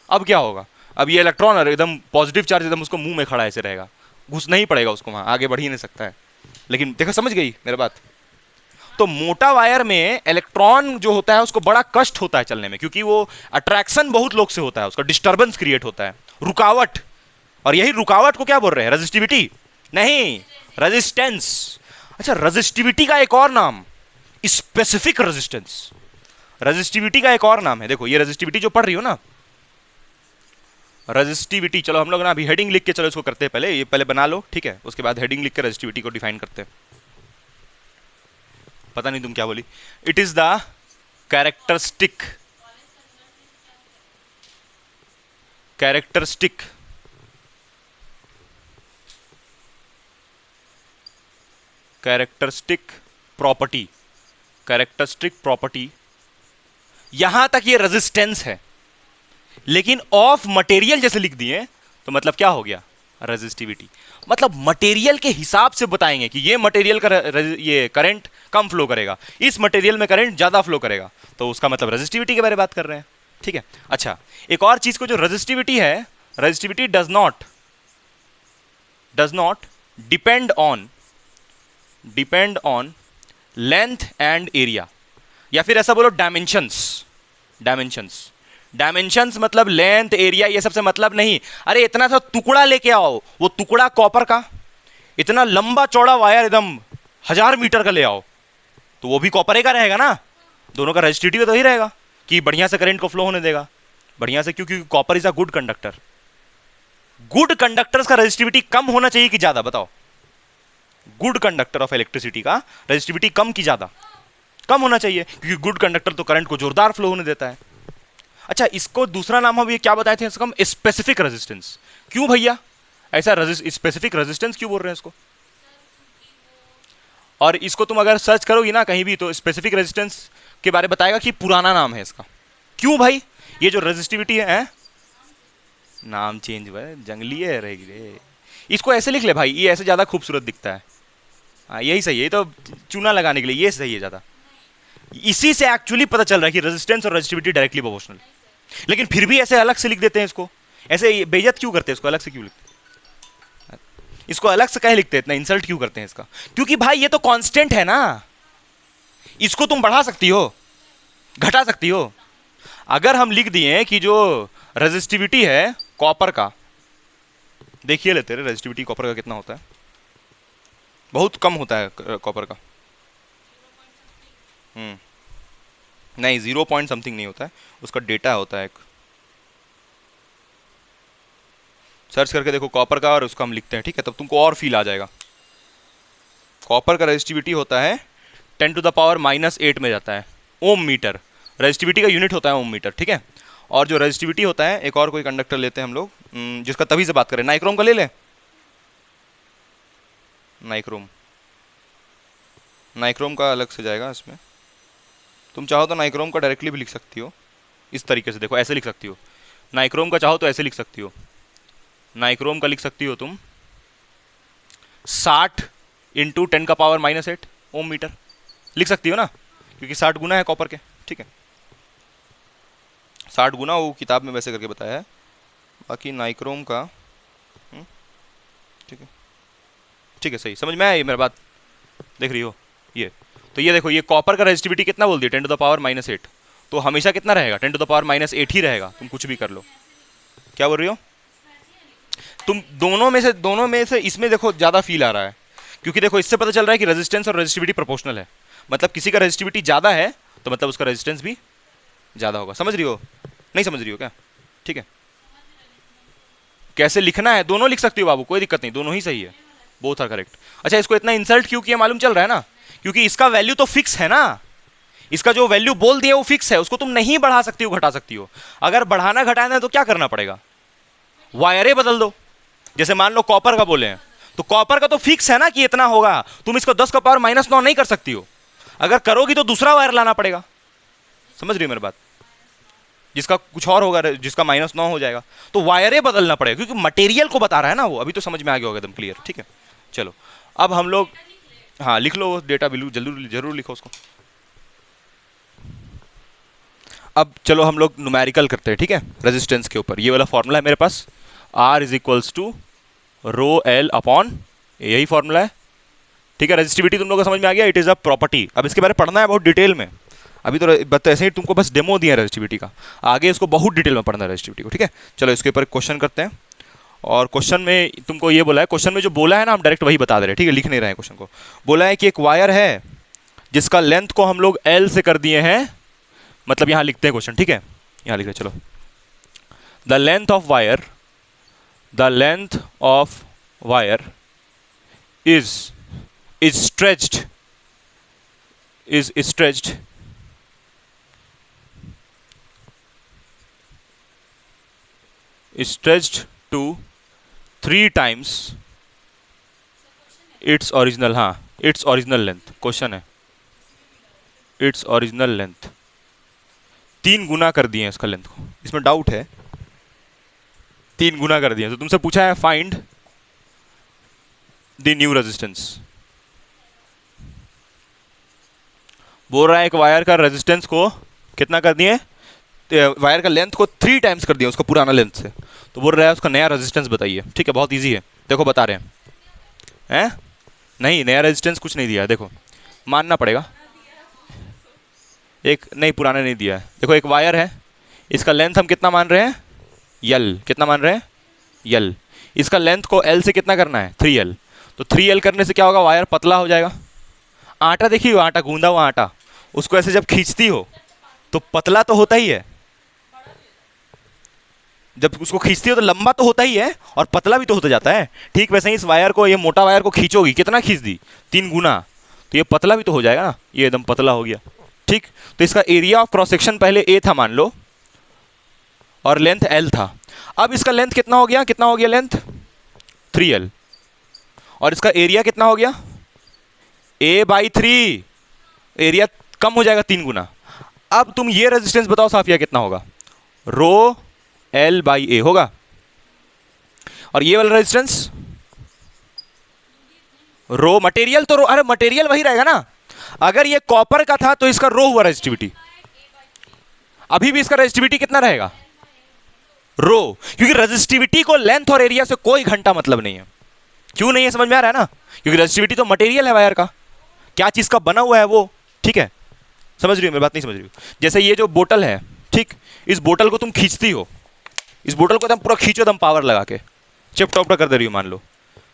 अब क्या होगा? अब ये इलेक्ट्रॉन एकदम पॉजिटिव चार्ज एकदम उसको मुंह में खड़ा ऐसे रहेगा, घुस नहीं पड़ेगा उसको, वहां आगे बढ़ ही नहीं सकता है। लेकिन देखो समझ गई मेरी बात। तो मोटा वायर में इलेक्ट्रॉन जो होता है उसको बड़ा कष्ट होता है चलने में, क्योंकि वो अट्रैक्शन बहुत लोग से होता है, उसका डिस्टर्बेंस क्रिएट होता है, रुकावट। और यही रुकावट को क्या बोल रहे हैं, रेजिस्टिविटी नहीं, रेजिस्टेंस। अच्छा, रेजिस्टिविटी का एक और नाम स्पेसिफिक रेजिस्टेंस। रेजिस्टिविटी का एक और नाम है, देखो ये रेजिस्टिविटी जो पढ़ रही हो ना, रेजिस्टिविटी, चलो हम लोग ना अभी हेडिंग लिख के चलो इसको करते हैं, पहले ये पहले बना लो, ठीक है, उसके बाद हेडिंग लिख के रेजिस्टिविटी को डिफाइन करते हैं। पता नहीं तुम क्या बोली। It is the characteristic characteristic characteristic property, characteristic property, यहां तक ये रेजिस्टेंस है, लेकिन ऑफ मटेरियल जैसे लिख दिए तो मतलब क्या हो गया, रेजिस्टिविटी। मतलब मटेरियल के हिसाब से बताएंगे कि ये मटेरियल का ये करंट कम फ्लो करेगा, इस मटेरियल में करंट ज्यादा फ्लो करेगा, तो उसका मतलब रेजिस्टिविटी के बारे में बात कर रहे हैं, ठीक है। अच्छा, एक और चीज को जो रेजिस्टिविटी है, resistivity does not depend on length and area, या फिर ऐसा बोलो डायमेंशंस मतलब लेंथ एरिया ये सबसे मतलब नहीं। अरे इतना सा टुकड़ा लेके आओ, वो टुकड़ा कॉपर का, इतना लंबा चौड़ा वायर एकदम 1000 मीटर का ले आओ, तो वो भी कॉपर का रहेगा ना, दोनों का रेजिस्टिविटी तो ही रहेगा कि बढ़िया से करंट को फ्लो होने देगा बढ़िया से, क्योंकि copper is a good conductor. Good conductors का रेजिस्टिविटी कम होना चाहिए कि ज्यादा, बताओ। गुड कंडक्टर ऑफ इलेक्ट्रिसिटी का रेजिस्टिविटी कम की ज्यादा, कम होना चाहिए, क्योंकि गुड कंडक्टर तो करंट को जोरदार फ्लो होने देता है। अच्छा, इसको दूसरा नाम हम ये क्या बताए थे, इसका हम स्पेसिफिक रेजिस्टेंस। क्यों भैया ऐसा स्पेसिफिक रेजिस्टेंस क्यों बोल रहे हैं इसको? और इसको तुम अगर सर्च करोगी ना कहीं भी, तो स्पेसिफिक रेजिस्टेंस के बारे में बताएगा कि पुराना नाम है इसका। क्यों भाई? ये जो रेजिस्टिविटी है, नाम चेंज हुआ है, जंगली है रहेगी रे। इसको ऐसे लिख ले भाई, ये ऐसे ज्यादा खूबसूरत दिखता है। हाँ यही सही है, ये तो चूना लगाने के लिए ये सही है ज्यादा। इसी से एक्चुअली पता चल रहा है कि रेजिस्टेंस और रेजिस्टिविटी डायरेक्टली प्रोपोर्शनल। लेकिन फिर भी ऐसे अलग से लिख देते हैं इसको, ऐसे बेइज्जत क्यों करते हैं इसको, अलग से क्यों लिखते हैं इसको, अलग से कहे लिखते हैं, इतना इंसल्ट क्यों करते हैं इसका? क्योंकि भाई ये तो कांस्टेंट है ना, इसको तुम बढ़ा सकती हो, घटा सकती हो। अगर हम लिख दिए कि जो रेजिस्टिविटी है कॉपर का, देखिए लेते रहे रेजिस्टिविटी कॉपर का कितना होता है, बहुत कम होता है कॉपर का। नहीं 0 पॉइंट समथिंग नहीं होता है, उसका डेटा होता है एक, सर्च करके देखो कॉपर का और उसका हम लिखते हैं, ठीक है, तब तुमको और फील आ जाएगा। कॉपर का रेजिस्टिविटी होता है 10⁻⁻8 में जाता है ओम मीटर, रेजिस्टिविटी का यूनिट होता है ओम मीटर, ठीक है। और जो रेजिस्टिविटी होता है, एक और कोई कंडक्टर लेते हैं हम लोग जिसका तभी से बात करें, नाइक्रोम का ले लें, नाइक्रोम का अलग से जाएगा इसमें। तुम चाहो तो नाइक्रोम का डायरेक्टली भी लिख सकती हो इस तरीके से, देखो ऐसे लिख सकती हो। नाइक्रोम का चाहो तो ऐसे लिख सकती हो, नाइक्रोम का लिख सकती हो तुम 60 × 10⁻⁻8 ओम मीटर लिख सकती हो ना, क्योंकि 60 गुना है कॉपर के, ठीक है, 60 गुना वो किताब में वैसे करके बताया है। बाकी नाइक्रोम का ठीक है, ठीक है, सही समझ में आया ये मेरी बात, देख रही हो ये। तो ये देखो, ये कॉपर का रेजिस्टिविटी कितना बोल दिया, 10⁻⁸, तो हमेशा कितना रहेगा, 10⁻⁸ ही रहेगा, तुम कुछ भी कर लो। क्या बोल रही हो तुम? दोनों में से इसमें देखो ज्यादा फील आ रहा है, क्योंकि देखो इससे पता चल रहा है कि रेजिस्टेंस और रेजिस्टिविटी प्रोपोर्शनल है, मतलब किसी का रेजिस्टिविटी ज्यादा है तो मतलब उसका रेजिस्टेंस भी ज्यादा होगा। समझ रही हो? नहीं समझ रही हो क्या? ठीक है, कैसे लिखना है दोनों लिख सकती हो बाबू, कोई दिक्कत नहीं, दोनों ही सही है, बोथ आर करेक्ट। अच्छा, इसको इतना इंसल्ट क्यों किया मालूम चल रहा है ना, क्योंकि इसका वैल्यू तो फिक्स है ना, इसका जो वैल्यू बोल दिया वो फिक्स है, उसको तुम नहीं बढ़ा सकती हो घटा सकती हो। अगर बढ़ाना घटाना है तो क्या करना पड़ेगा, वायरे बदल दो। जैसे मान लो कॉपर का बोले हैं, तो कॉपर का तो फिक्स है ना कि इतना होगा, तुम इसको 10⁻⁻9 नहीं कर सकती हो, अगर करोगी तो दूसरा वायर लाना पड़ेगा। समझ रही हो मेरी बात? जिसका कुछ और होगा, जिसका -9 हो जाएगा, तो वायरे बदलना पड़ेगा, क्योंकि मटेरियल को बता रहा है ना वो। अभी तो समझ में आ गया होगा एकदम क्लियर, ठीक है। चलो अब हम लोग, हाँ लिख लो डेटा बिल्कुल जरूर लिखो उसको। अब चलो हम लोग न्यूमेरिकल करते हैं, ठीक है, रेजिस्टेंस के ऊपर। ये वाला फॉर्मूला है मेरे पास, R = ρl/, यही फॉर्मूला है, ठीक है, रेजिस्टिविटी तुम लोगों को समझ में आ गया, इट इज अ प्रॉपर्टी। अब इसके बारे में पढ़ना है बहुत डिटेल में, अभी तो ऐसे ही तुमको बस डेमो दिया रेजिस्टिविटी का, आगे इसको बहुत डिटेल में पढ़ना है रेजिस्टिविटी को, ठीक है। चलो इसके ऊपर क्वेश्चन करते हैं, और क्वेश्चन में तुमको ये बोला है, क्वेश्चन में जो बोला है ना हम डायरेक्ट वही बता दे रहे हैं, ठीक है, लिख नहीं रहे हैं क्वेश्चन को। बोला है कि एक वायर है जिसका लेंथ को हम लोग L से कर दिए हैं, मतलब यहाँ लिखते हैं क्वेश्चन, ठीक है, यहाँ लिख रहे चलो। The length of wire, the length of wire is stretched to 3 times its original, हाँ its original length, क्वेश्चन है its original length, 3 गुना कर दिए इसका लेंथ को, इसमें डाउट है, 3 गुना कर दिए। तो तुमसे पूछा है फाइंड द न्यू रेजिस्टेंस, बोल रहा है एक वायर का रेजिस्टेंस को कितना कर दिए, वायर का लेंथ को 3 टाइम्स कर दिया उसका पुराना लेंथ से, तो बोल रहा है उसका नया रेजिस्टेंस बताइए, ठीक है, बहुत इजी है, देखो बता रहे हैं नहीं नया रेजिस्टेंस कुछ नहीं दिया है, देखो मानना पड़ेगा, एक नहीं पुराना नहीं दिया है। देखो एक वायर है, इसका लेंथ हम कितना मान रहे हैं, L, कितना मान रहे हैं L, इसका लेंथ को L से कितना करना है 3L, तो 3L करने से क्या होगा, वायर पतला हो जाएगा। आटा देखिए, आटा गूंदा हुआ आटा, उसको ऐसे जब खींचती हो तो पतला तो होता ही है, जब उसको खींचती हो तो लंबा तो होता ही है और पतला भी तो होता जाता है। ठीक वैसे ही इस वायर को, ये मोटा वायर को खींचोगी, कितना खींच दी 3 गुना, तो ये पतला भी तो हो जाएगा ना, ये एकदम पतला हो गया, ठीक। तो इसका एरिया ऑफ क्रॉस सेक्शन पहले A था मान लो, और लेंथ L था। अब इसका लेंथ कितना हो गया, कितना हो गया लेंथ 3L, और इसका एरिया कितना हो गया A/3, एरिया कम हो जाएगा 3 गुना। अब तुम ये रेजिस्टेंस बताओ साफिया कितना होगा, रो L/A होगा, और ये वाला रेजिस्टेंस रो, मटेरियल तो रो, अरे मटेरियल वही रहेगा ना, अगर ये कॉपर का था तो इसका रो हुआ रेजिस्टिविटी, अभी भी इसका रेजिस्टिविटी कितना रहेगा रो, क्योंकि रेजिस्टिविटी को लेंथ और एरिया से कोई घंटा मतलब नहीं है। क्यों नहीं है समझ में आ रहा है ना, क्योंकि रेजिस्टिविटी तो मटेरियल है वायर का, क्या चीज का बना हुआ है वो, ठीक है, समझ रही हो मेरी बात, नहीं समझ रही हो। जैसे ये जो बोतल है, ठीक, इस बोतल को तुम खींचती हो, इस बोतल को एकदम पूरा खींचो, एकदम पावर लगा के चिप टॉप कर दे रही हो, मान लो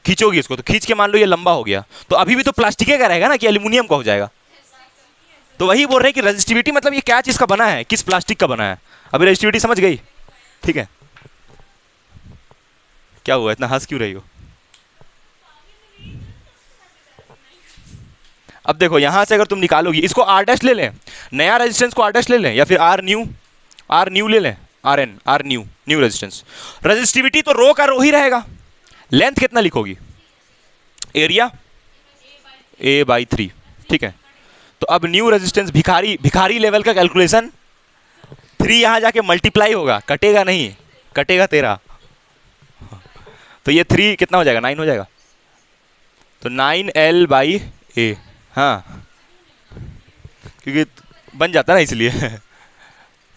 खींचोगी इसको, तो खींच के मान लो ये लंबा हो गया, तो अभी भी तो प्लास्टिक का रहेगा ना कि एल्यूमिनियम का हो जाएगा। तो वही बोल रहे हैं कि रेजिस्टिविटी मतलब ये क्या चीज का बना है, किस प्लास्टिक का बना है। अभी रेजिस्टिविटी समझ गई, ठीक है। क्या हुआ, इतना हंस क्यों रही हो। अब देखो यहां से अगर तुम निकालोगी, इसको R डैश ले लें, नया रेजिस्टेंस को R डैश ले लें, या फिर R न्यू ले लें, R न्यू रेजिस्टेंस। रेजिस्टिविटी तो रो का रो ही रहेगा, लेंथ कितना लिखोगी, एरिया A/3, ठीक है। तो अब न्यू रेजिस्टेंस, भिखारी लेवल का कैलकुलेशन, 3 यहां जाके मल्टीप्लाई होगा, कटेगा नहीं, कटेगा 13, तो ये 3 कितना हो जाएगा 9 हो जाएगा, तो 9L/A, हाँ क्योंकि बन जाता ना इसलिए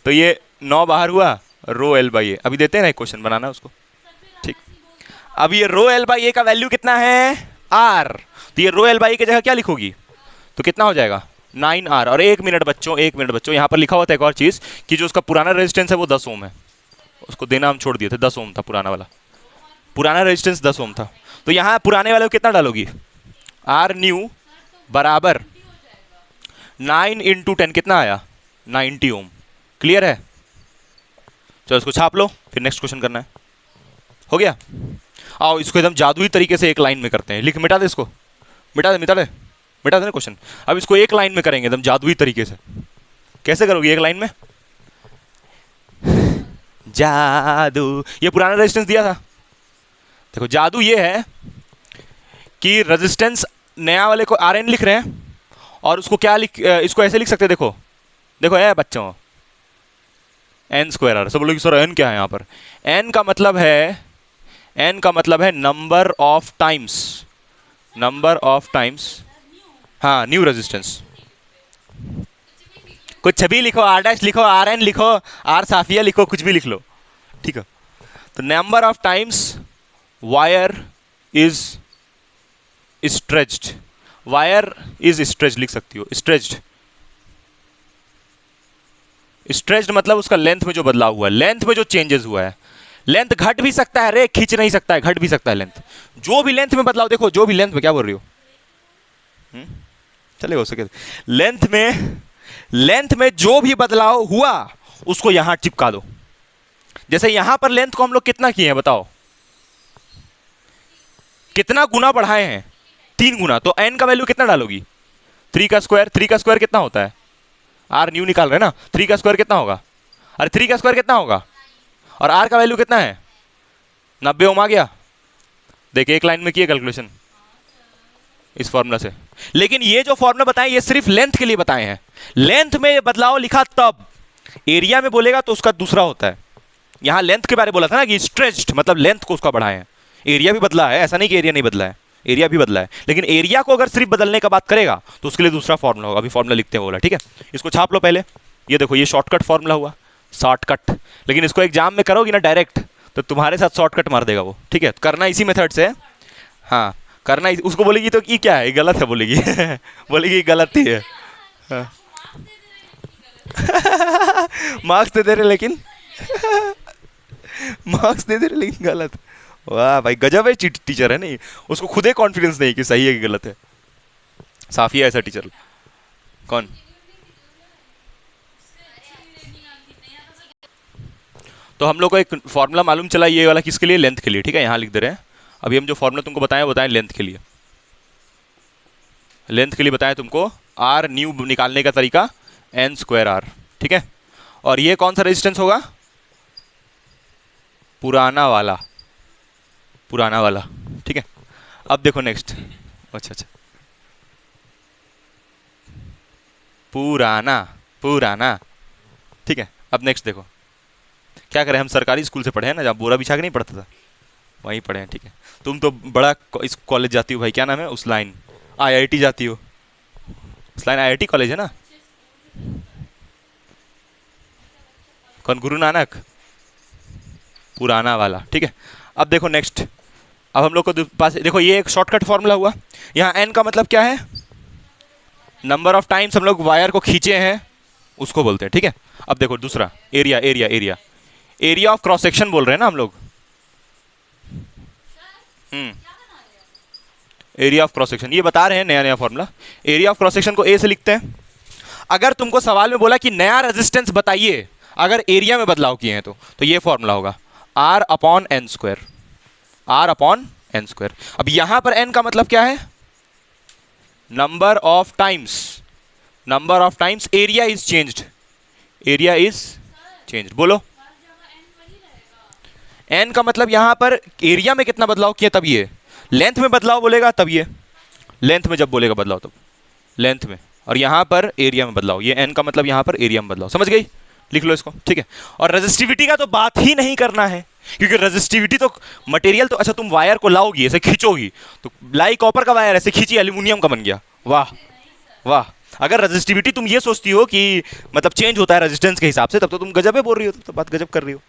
तो ये 9 बाहर हुआ, रो L/A। अभी देते हैं ना एक क्वेश्चन बनाना उसको, ठीक। अब ये रो L/A का वैल्यू कितना है R, तो ये रो L/A की जगह क्या लिखोगी, तो कितना हो जाएगा 9R। और 1 मिनट बच्चों, 1 मिनट बच्चों, यहाँ पर लिखा हुआ था एक और चीज़ कि जो उसका पुराना रेजिस्टेंस है वो 10 ओम है, उसको देना हम छोड़ दिए थे, 10 ओम था पुराना वाला, पुराना रेजिस्टेंस 10 ओम था। तो यहाँ पुराने वाले को कितना डालोगी, R न्यू बराबर 9 × 10 कितना आया 90 ओम, क्लियर है। चलो इसको छाप लो, फिर नेक्स्ट क्वेश्चन करना है, हो गया। आओ इसको एकदम जादुई तरीके से एक लाइन में करते हैं, लिख मिटा दे इसको, मिटा दे ना क्वेश्चन। अब इसको एक लाइन में करेंगे एकदम जादुई तरीके से, कैसे करोगे एक लाइन में, जादू, ये पुराना रेजिस्टेंस दिया था, देखो जादू ये है कि रेजिस्टेंस नया वाले को Rn लिख रहे हैं, और उसको क्या इसको ऐसे लिख सकते हैं, देखो है बच्चों, n²R। सब लोग सर n क्या है यहाँ पर, n का मतलब है नंबर ऑफ टाइम्स, हाँ न्यू रेजिस्टेंस, कुछ भी लिखो, R डैश लिखो, Rn लिखो, R साफिया लिखो, कुछ भी लिख लो, ठीक है। तो number of times wire is stretched, wire is stretched लिख सकती हो, स्ट्रेच्ड। स्ट्रेच्ड मतलब उसका लेंथ में जो बदलाव हुआ है, लेंथ में जो चेंजेस हुआ है। लेंथ घट भी सकता है रे, खींच नहीं सकता है, घट भी सकता है लेंथ। जो भी लेंथ में बदलाव, देखो जो भी लेंथ में, क्या बोल रही हो, चलेगा हो सके, लेंथ में जो भी बदलाव हुआ उसको यहां चिपका दो। जैसे यहां पर लेंथ को हम लोग कितना किए हैं बताओ, कितना गुना बढ़ाए हैं, 3 गुना। तो n का वैल्यू कितना डालोगी, 3 का स्क्वायर। 3 का स्क्वायर कितना होता है, r न्यू निकाल रहे हैं ना, 3 का स्क्वायर कितना होगा, अरे 3 का स्क्वायर कितना होगा, और r का वैल्यू कितना है, 90 ओम आ गया। देखिए एक लाइन में किए कैलकुलेशन इस फॉर्मूला से। लेकिन ये जो फॉर्मूला बताए ये सिर्फ लेंथ के लिए बताए हैं। लेंथ में बदलाव लिखा तब, एरिया में बोलेगा तो उसका दूसरा होता है। यहां लेंथ के बारे में बोला था ना कि स्ट्रेच्ड मतलब लेंथ को उसका बढ़ाए हैं। एरिया भी बदला है, ऐसा नहीं कि एरिया नहीं बदला है, एरिया भी बदला है। लेकिन एरिया को अगर सिर्फ बदलने का बात करेगा तो उसके लिए दूसरा फॉर्मूला होगा। अभी फॉर्मूला लिखते हैं बोला, ठीक है, इसको छाप लो पहले। ये देखो ये शॉर्टकट फॉर्मूला हुआ, शॉर्टकट। लेकिन इसको एग्जाम में करोगी ना डायरेक्ट तो तुम्हारे साथ शॉर्टकट मार देगा वो, ठीक है। करना इसी मेथड से, हाँ करना। उसको बोलेगी तो ये क्या है, ये गलत है बोलेगी बोलेगी गलत ही है। हाँ। मार्क्स दे दे रहे लेकिन मार्क्स दे दे रहे लेकिन गलत। वाह भाई गजब है टीचर है नहीं, उसको खुद ही कॉन्फिडेंस नहीं कि सही है कि गलत है। साफिया ऐसा टीचर कौन, तो हम लोग को एक फॉर्मूला मालूम चला ये वाला, किसके लिए, लेंथ के लिए, ठीक है। यहाँ लिख दे रहे हैं। अभी हम जो फॉर्मूला तुमको बताएं लेंथ के लिए, लेंथ के लिए बताएं तुमको। आर न्यू निकालने का तरीका n स्क्वायर आर, ठीक है। और ये कौन सा रेजिस्टेंस होगा, पुराना वाला, पुराना वाला, ठीक है। अब देखो नेक्स्ट, अच्छा पुराना, पुराना, ठीक है। अब नेक्स्ट देखो, क्या करें, हम सरकारी स्कूल से पढ़े हैं ना, जहाँ बोरा बिछा के नहीं पढ़ता था वहीं पढ़े हैं, ठीक है। तुम तो बड़ा इस कॉलेज जाती हो भाई, क्या नाम है उस लाइन, IIT जाती हो, उस लाइन IIT कॉलेज है ना, कौन, गुरु नानक, पुराना वाला, ठीक है। अब देखो नेक्स्ट, अब हम लोग को पास देखो ये एक शॉर्टकट फॉर्मूला हुआ। यहाँ n का मतलब क्या है, नंबर ऑफ टाइम्स हम लोग वायर को खींचे हैं उसको बोलते हैं, ठीक है। अब देखो दूसरा, area, area, area, area of cross section बोल रहे हैं ना हम लोग। एरिया ऑफ क्रॉस सेक्शन ये बता रहे हैं, नया नया formula. Area of cross section को ए से लिखते हैं। अगर तुमको सवाल में बोला कि नया रेजिस्टेंस बताइए अगर एरिया में बदलाव किए हैं तो ये फॉर्मूला होगा R upon N square, R upon N square. अब यहां पर n का मतलब क्या है, number of times, number of times area is changed, area is changed. बोलो n का मतलब यहां पर एरिया में कितना बदलाव किया तब ये, लेंथ में बदलाव बोलेगा तब ये, लेंथ में जब बोलेगा बदलाव तब लेंथ में, और यहां पर एरिया में बदलाव, ये n का मतलब यहां पर एरिया में बदलाव। समझ गई, लिख लो इसको, ठीक है। और रेजिस्टिविटी का तो बात ही नहीं करना है, क्योंकि रेजिस्टिविटी तो मटेरियल तो, अच्छा तुम वायर को लाओगी ऐसे खींचोगी तो लाई कॉपर का वायर ऐसे खींची एल्यूमिनियम का बन गया, वाह वाह। अगर रेजिस्टिविटी तुम ये सोचती हो कि मतलब चेंज होता है रेजिस्टेंस के हिसाब से, तब तो तुम गजब है बोल रही हो, तो बात गजब कर रही हो।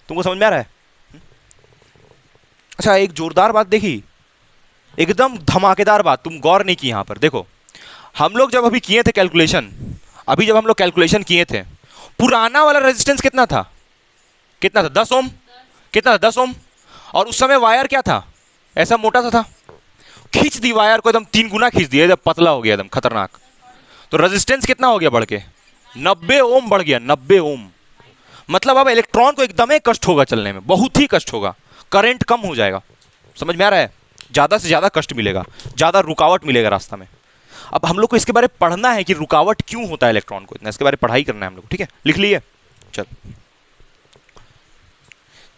तुमको समझ में आ रहा है। अच्छा एक जोरदार बात देखी, एकदम धमाकेदार बात, तुम गौर नहीं की यहां पर। देखो हम लोग जब अभी किए थे कैलकुलेशन, अभी जब हम लोग कैलकुलेशन किए थे, पुराना वाला रेजिस्टेंस कितना था, कितना था, 10 ओम, कितना था, 10 ओम। और उस समय वायर क्या था, ऐसा मोटा सा था, खींच दी वायर को एकदम 3 गुना खींच दिया, जब पतला हो गया एकदम खतरनाक, तो रेजिस्टेंस कितना हो गया बढ़ के, 90 ओम बढ़ गया, 90 ओम। मतलब अब इलेक्ट्रॉन को एकदम ही कष्ट होगा चलने में, बहुत ही कष्ट होगा, करंट कम हो जाएगा। समझ में आ रहा है, ज्यादा से ज्यादा कष्ट मिलेगा, ज्यादा रुकावट मिलेगा रास्ता में। अब हम लोग को इसके बारे में पढ़ना है कि रुकावट क्यों होता है इलेक्ट्रॉन को इतना, इसके बारे में पढ़ाई करना है हम लोग, ठीक है। लिख लिए, चल।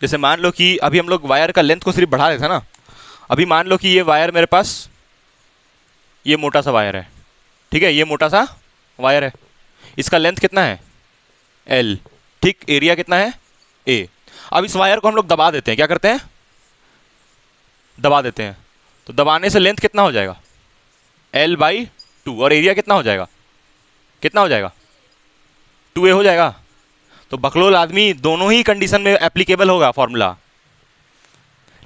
जैसे मान लो कि अभी हम लोग वायर का लेंथ को सिर्फ बढ़ा देते हैं ना, अभी मान लो कि ये वायर मेरे पास, ये मोटा सा वायर है, ठीक है, ये मोटा सा वायर है, इसका लेंथ कितना है L, ठीक, एरिया कितना है A। अब इस वायर को हम लोग दबा देते हैं, क्या करते हैं, दबा देते हैं, तो दबाने से लेंथ कितना हो जाएगा L/2, और एरिया कितना हो जाएगा, कितना हो जाएगा 2A हो जाएगा। तो बकलोल आदमी दोनों ही कंडीशन में एप्लीकेबल होगा फॉर्मूला।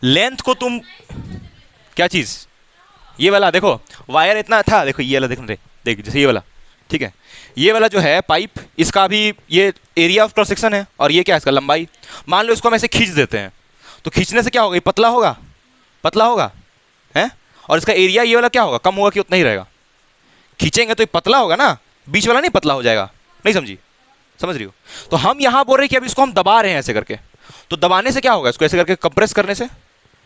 लेंथ को तुम, क्या चीज, ये वाला देखो, वायर इतना था, देखो ये वाला देख रहे, देख जैसे ये वाला, ठीक है, ये वाला जो है पाइप, इसका भी ये एरिया ऑफ क्रॉस सेक्शन है, और ये क्या है इसका लंबाई। मान लो इसको हम ऐसे खींच देते हैं, तो खींचने से क्या होगा, ये पतला होगा, पतला होगा है, और इसका एरिया ये वाला क्या होगा, कम होगा कि उतना ही रहेगा। खींचेंगे तो ये पतला होगा ना, बीच वाला नहीं पतला हो जाएगा, नहीं समझी, समझ रही हो। तो हम यहाँ बोल रहे हैं कि अब इसको हम दबा रहे हैं ऐसे करके, तो दबाने से क्या होगा, इसको ऐसे करके कंप्रेस करने से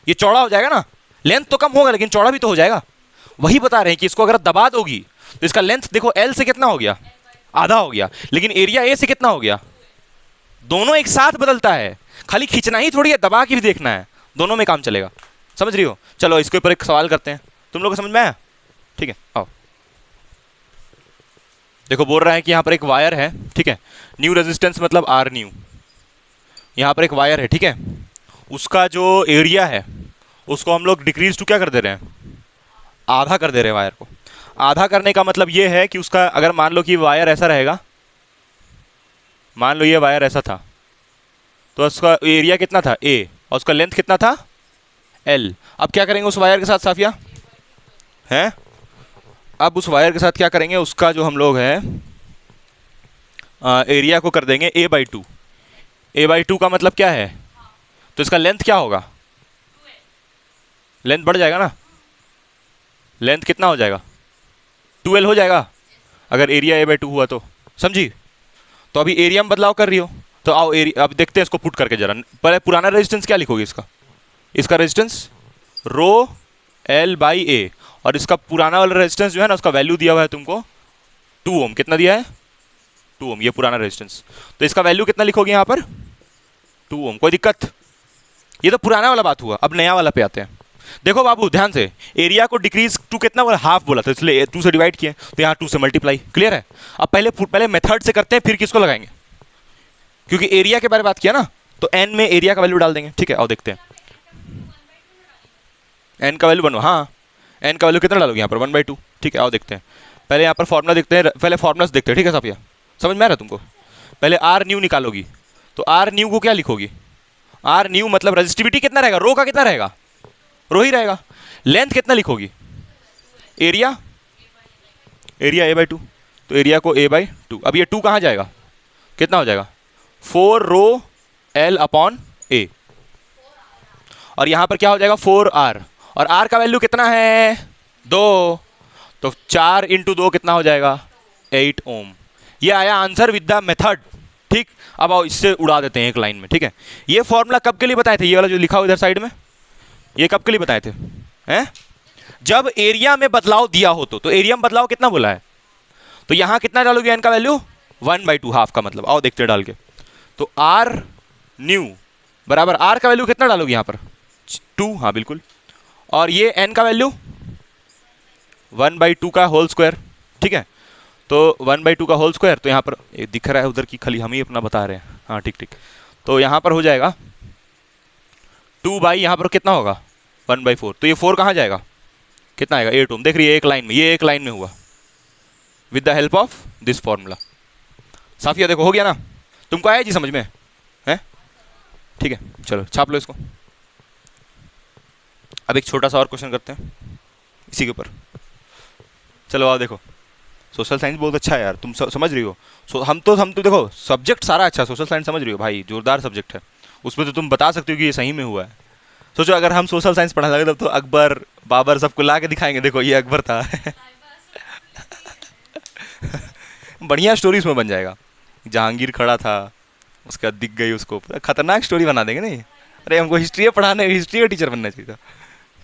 ये चौड़ा हो जाएगा ना, लेंथ तो कम होगा लेकिन चौड़ा भी तो हो जाएगा। वही बता रहे हैं कि इसको अगर दबा दोगी तो इसका लेंथ देखो एल से कितना हो गया, आधा हो गया, लेकिन एरिया ए से कितना हो गया, दोनों एक साथ बदलता है, खाली खींचना ही थोड़ी है, दबा के भी देखना है, दोनों में काम चलेगा, समझ रही हो। चलो इसके ऊपर एक सवाल करते हैं, तुम लोग को समझ में आया, ठीक है आओ। देखो बोल रहा है कि यहाँ पर एक वायर है, ठीक है, न्यू रेजिस्टेंस मतलब आर न्यू, यहाँ पर एक वायर है, ठीक है, उसका जो एरिया है उसको हम लोग डिक्रीज टू क्या कर दे रहे हैं, आधा कर दे रहे हैं वायर को। आधा करने का मतलब ये है कि उसका अगर मान लो कि वायर ऐसा रहेगा, मान लो ये वायर ऐसा था, तो उसका एरिया कितना था ए, और उसका लेंथ कितना था एल। अब क्या करेंगे उस वायर के साथ साफिया हैं, अब उस वायर के साथ क्या करेंगे, उसका जो हम लोग है एरिया को कर देंगे A by two. A by two का मतलब क्या है, तो इसका लेंथ क्या होगा, लेंथ बढ़ जाएगा ना, लेंथ कितना हो जाएगा 2L हो जाएगा, अगर एरिया ए बाई टू हुआ तो, समझी। तो अभी एरिया में बदलाव कर रही हो, तो आओ एरिया अब देखते हैं इसको पुट करके जरा। पहले पुराना रेजिस्टेंस क्या लिखोगे इसका, इसका रेजिस्टेंस रो एल बाई ए, और इसका पुराना वाला रेजिस्टेंस जो है ना उसका वैल्यू दिया हुआ है तुमको 2 ओम, कितना दिया है 2 ओम, ये पुराना रेजिस्टेंस, तो इसका वैल्यू कितना लिखोगे यहाँ पर 2 ओम, कोई दिक्कत। ये तो पुराना वाला बात हुआ, अब नया वाला पे आते हैं। देखो बाबू ध्यान से, एरिया को डिक्रीज टू कितना बोला, हाफ बोला था, इसलिए 2 से डिवाइड किए, तो यहाँ 2 से मल्टीप्लाई, क्लियर है। अब पहले मेथड से करते हैं, फिर किसको लगाएंगे, क्योंकि एरिया के बारे में बात किया ना, तो एन में एरिया का वैल्यू डाल देंगे, ठीक है। और देखते हैं एन का वैल्यू बनो, हाँ एन का वैल्यू कितना डालोगे यहाँ पर 1/2, ठीक है। और देखते हैं, पहले यहाँ पर फॉर्मुला देखते हैं, पहले फॉर्मुलास देखते हैं, ठीक है साफिया, समझ में आ रहा है तुमको। पहले आर न्यू निकालोगी, तो आर न्यू को क्या लिखोगी, आर न्यू मतलब रेजिस्टिविटी कितना रहेगा, रो का कितना रहेगा, रो ही रहेगा। लेंथ कितना लिखोगी, area, area A by two, तो एरिया को ए बाई टू। अब ये 2 कहाँ जाएगा, कितना हो जाएगा 4 रो एल अपॉन ए, और यहाँ पर क्या हो जाएगा 4R, और R का वैल्यू कितना है 2, तो 4 × 2 कितना हो जाएगा 8 ओम। ये आया आंसर विद द मेथड, ठीक। अब आओ इससे उड़ा देते हैं एक लाइन में, ठीक है। ये फॉर्मूला कब के लिए बताए थे, ये वाला जो लिखा हो इधर साइड में, ये कब के लिए बताए थे हैं, जब एरिया में बदलाव दिया हो तो एरिया में बदलाव कितना बोला है, तो यहाँ कितना डालोगे एन का वैल्यू 1/2, हाफ का मतलब, आओ देखते हैं डाल के। तो आर न्यू बराबर आर का वैल्यू कितना डालोगे यहाँ पर 2, हाँ बिल्कुल, और ये एन का वैल्यू 1/2 का होल स्क्वायर, ठीक है। तो 1/2 का होल स्क्वायर, तो यहाँ पर ये दिख रहा है उधर की, खाली हम ही अपना बता रहे हैं, हाँ ठीक ठीक। तो यहाँ पर हो जाएगा 2 बाई यहाँ पर कितना होगा 1/4, तो ये 4 कहाँ जाएगा, कितना आएगा 8 ओम। देख रही है एक लाइन में, ये एक लाइन में हुआ with the help of this formula. Safia देखो हो गया ना, तुमको आया जी समझ में है, ठीक है। चलो छाप लो इसको। अब एक छोटा सा और क्वेश्चन करते हैं इसी के ऊपर। चलो आओ देखो, सोशल साइंस बहुत अच्छा है यार, तुम समझ रही हो। हम तो देखो सब्जेक्ट सारा अच्छा, सोशल साइंस समझ रही हो भाई, जोरदार सब्जेक्ट है, उसमें तो तुम बता सकते हो कि ये सही में हुआ है। सोचो अगर हम सोशल साइंस पढ़ा लगे तो अकबर बाबर सबको ला के दिखाएंगे, देखो ये अकबर था बढ़िया स्टोरी उसमें बन जाएगा, जहांगीर खड़ा था उसका दिख गई उसको, खतरनाक स्टोरी बना देंगे नहीं। अरे हमको हिस्ट्री पढ़ाने, हिस्ट्री का टीचर बनना चाहिए था,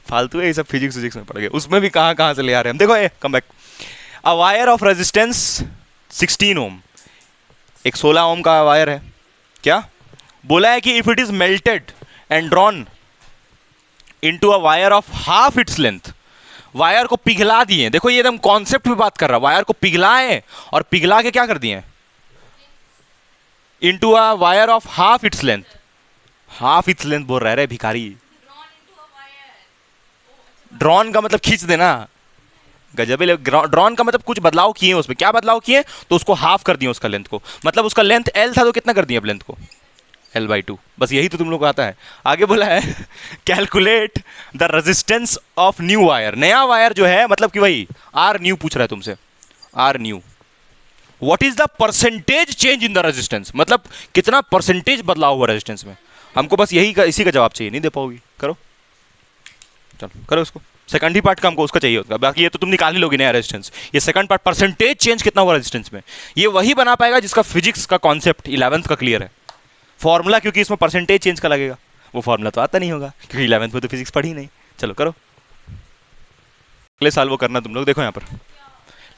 फालतू है ये सब, फिजिक्स में पढ़ गए, उसमें भी कहाँ से ले आ रहे हैं हम। देखो ये come back, a wire of resistance 16 ओम, एक 16 ओम का वायर है, क्या बोला है कि if it is melted and drawn into a wire of half its length, wire को पिघला दिए, देखो ये एकदम कॉन्सेप्ट पे बात कर रहा, वायर को पिघलाए और पिघला के क्या कर दिए into a wire of half its length, half its length बोल रहा है भिखारी, ड्रॉन का मतलब खींच देना, गजब है। ड्रॉन का मतलब कुछ बदलाव किए उसमें, क्या बदलाव किए, तो उसको हाफ कर दिए उसका लेंथ को, मतलब उसका लेंथ एल था तो कितना कर दिए अब लेंथ को L/2, बस यही तो तुम लोग को आता है। आगे बोला है calculate the resistance of new wire, नया वायर जो है, मतलब कि वही आर न्यू पूछ रहा है तुमसे, R new. What is the percentage change in the resistance, मतलब कितना परसेंटेज बदलाव हुआ रेजिस्टेंस में। हमको बस यही का, इसी का जवाब चाहिए, नहीं दे पाओगी, करो चलो करो उसको। सेकंड ही पार्ट का हमको उसका चाहिए होगा, बाकी ये तो तुम निकाल ही लोगे नया रेजिस्टेंस। ये सेकंड पार्ट परसेंटेज चेंज कितना हुआ रेजिस्टेंस में, ये वही बना पाएगा जिसका फिजिक्स का कॉन्सेप्ट 11th का क्लियर है। फॉर्मूला क्योंकि इसमें परसेंटेज चेंज का लगेगा, वो फॉर्मूला तो आता नहीं होगा क्योंकि 11th में तो फिजिक्स पढ़ी नहीं। चलो करो, अगले साल वो करना तुम लोग। देखो यहाँ पर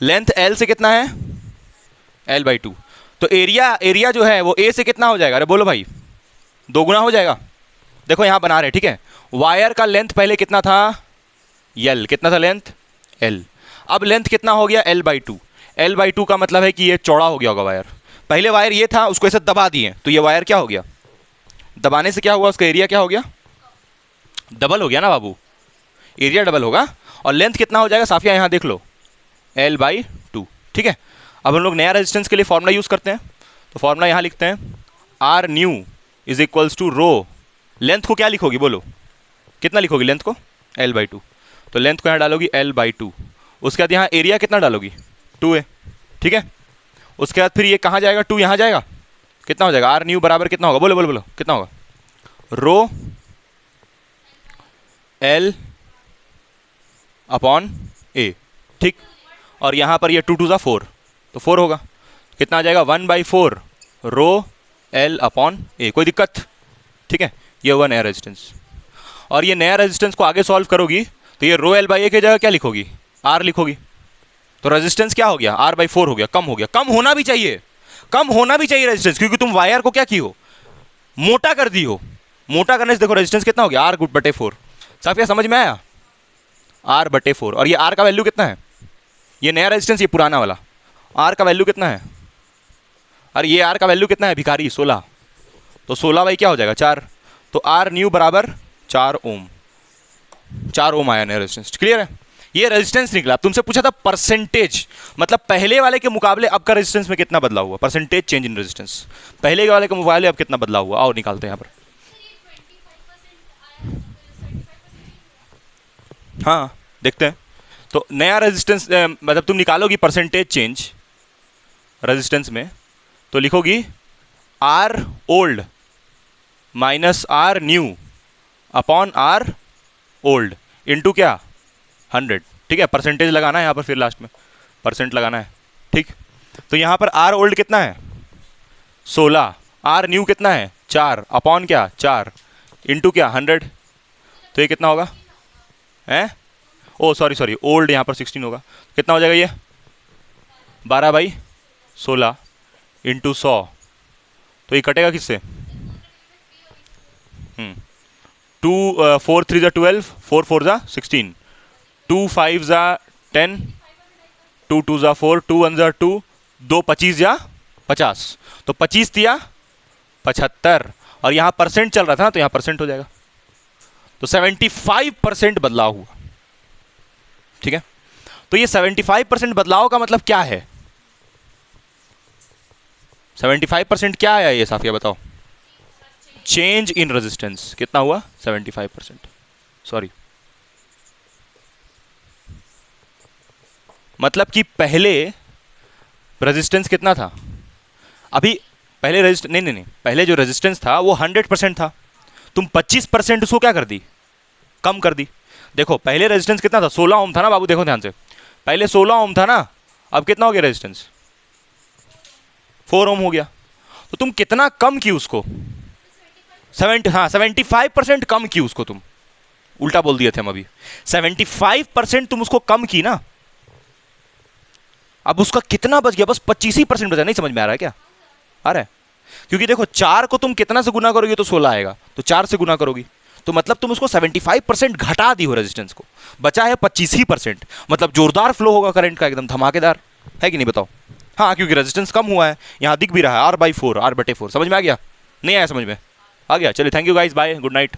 लेंथ एल से कितना है, L/2, तो एरिया जो है वो ए से कितना हो जाएगा, अरे बोलो भाई, 2 गुना हो जाएगा। देखो यहाँ बना रहे, ठीक है, वायर का लेंथ पहले कितना था, L, कितना था लेंथ L, अब लेंथ कितना हो गया L/2। L/2 का मतलब है कि ये चौड़ा हो गया होगा वायर, पहले वायर ये था, उसको ऐसे दबा दिए तो ये वायर क्या हो गया, दबाने से क्या हुआ, उसका एरिया क्या हो गया, डबल हो गया ना बाबू, एरिया डबल होगा। और लेंथ कितना हो जाएगा साफिया, यहाँ देख लो, L/2, ठीक है। अब हम लोग नया रेजिस्टेंस के लिए फॉर्मूला यूज करते हैं, तो फॉर्मूला यहाँ लिखते हैं, R new is equals to rho, length को क्या लिखोगी बोलो, कितना लिखोगी लेंथ को, L/2, तो लेंथ को यहाँ डालोगी L/2, उसके बाद यहाँ एरिया कितना डालोगी 2a, ठीक है। उसके बाद फिर ये कहाँ जाएगा, 2 यहाँ जाएगा, कितना हो जाएगा, आर न्यू बराबर कितना होगा, बोलो बोलो बोलो कितना होगा, रो L/a, ठीक। और यहाँ पर ये 2 2 4, तो 4 होगा, कितना आ जाएगा 1/4 रो L/a, कोई दिक्कत, ठीक है। ये हुआ नया रेजिस्टेंस। और ये नया रेजिस्टेंस को आगे सॉल्व करोगी तो ये रो L/a की जगह क्या लिखोगी, R लिखोगी, तो रेजिस्टेंस क्या हो गया, R/4 हो गया, कम हो गया, कम होना भी चाहिए, कम होना भी चाहिए रेजिस्टेंस, क्योंकि तुम वायर को क्या की हो, मोटा कर दी हो, मोटा करने से देखो रेजिस्टेंस कितना हो गया, R/4। सब क्या समझ में आया, R/4। और ये R का वैल्यू कितना है, ये नया रेजिस्टेंस, ये पुराना वाला, R का वैल्यू कितना है, अरे ये R का वैल्यू कितना है भिखारी, 16, तो 16 बाई क्या हो जाएगा 4, तो R न्यू बराबर 4 ओम, 4 ओम आया नया रेजिस्टेंस, क्लियर है। ये रेजिस्टेंस निकला। तुमसे पूछा था परसेंटेज, मतलब पहले वाले के मुकाबले अब का रेजिस्टेंस में कितना बदलाव हुआ, परसेंटेज चेंज इन रेजिस्टेंस, पहले वाले के मुकाबले अब कितना बदलाव हुआ, आओ निकालते हैं यहाँ पर। हाँ देखते हैं, तो नया रेजिस्टेंस मतलब तुम निकालोगी परसेंटेज चेंज रेजिस्टेंस में, तो लिखोगी R old minus R new upon R old into क्या 100, ठीक है। परसेंटेज लगाना है यहाँ पर, फिर लास्ट में परसेंट लगाना है, ठीक। तो यहाँ पर आर ओल्ड कितना है 16, आर न्यू कितना है 4 अपॉन क्या 4 इंटू क्या 100, तो ये कितना होगा, हैं, ओ सॉरी ओल्ड यहाँ पर 16 होगा, कितना हो जाएगा ये 12/16 इंटू 100, तो ये कटेगा किससे, 2 4 3 ज़ा 12, 4 4 ज़ा 16, 2 5 ज़ा 10, 2 2 ज़ा 4, 2 1 ज़ा 2, 2 25 ज़ा 50, तो 25 दिया 75, और यहाँ परसेंट चल रहा था ना, तो यहाँ परसेंट हो जाएगा, तो 75% बदलाव हुआ, ठीक है। तो ये 75% बदलाव का मतलब क्या है, 75% क्या आया ये साफिया बताओ, चेंज इन रेजिस्टेंस कितना हुआ 75%, सॉरी, मतलब कि पहले रेजिस्टेंस कितना था, अभी पहले नहीं, पहले जो रेजिस्टेंस था वो 100% था, तुम 25% उसको क्या कर दी, कम कर दी। देखो पहले रेजिस्टेंस कितना था 16 ओम था ना बाबू, देखो ध्यान से, पहले 16 ओम था ना, अब कितना हो गया रेजिस्टेंस 4 ओम हो गया, तो तुम कितना कम की उसको 75% कम की उसको, तुम उल्टा बोल दिए थे हम अभी, 75% तुम उसको कम की ना, अब उसका कितना बच गया, बस 25% बचा, नहीं समझ में आ रहा है क्या, आ रहा है, क्योंकि देखो 4 को तुम कितना से गुना करोगे तो 16 आएगा, तो 4 से गुना करोगी, तो मतलब तुम उसको 75% घटा दी हो रेजिस्टेंस को, बचा है 25%, मतलब जोरदार फ्लो होगा करंट का, एकदम धमाकेदार, है कि नहीं बताओ। हाँ क्योंकि रेजिस्टेंस कम हुआ है, यहाँ दिख भी रहा है R/4, R/4, समझ में आ गया, नहीं आया समझ में, आ गया, चलिए thank you guys, bye, good night.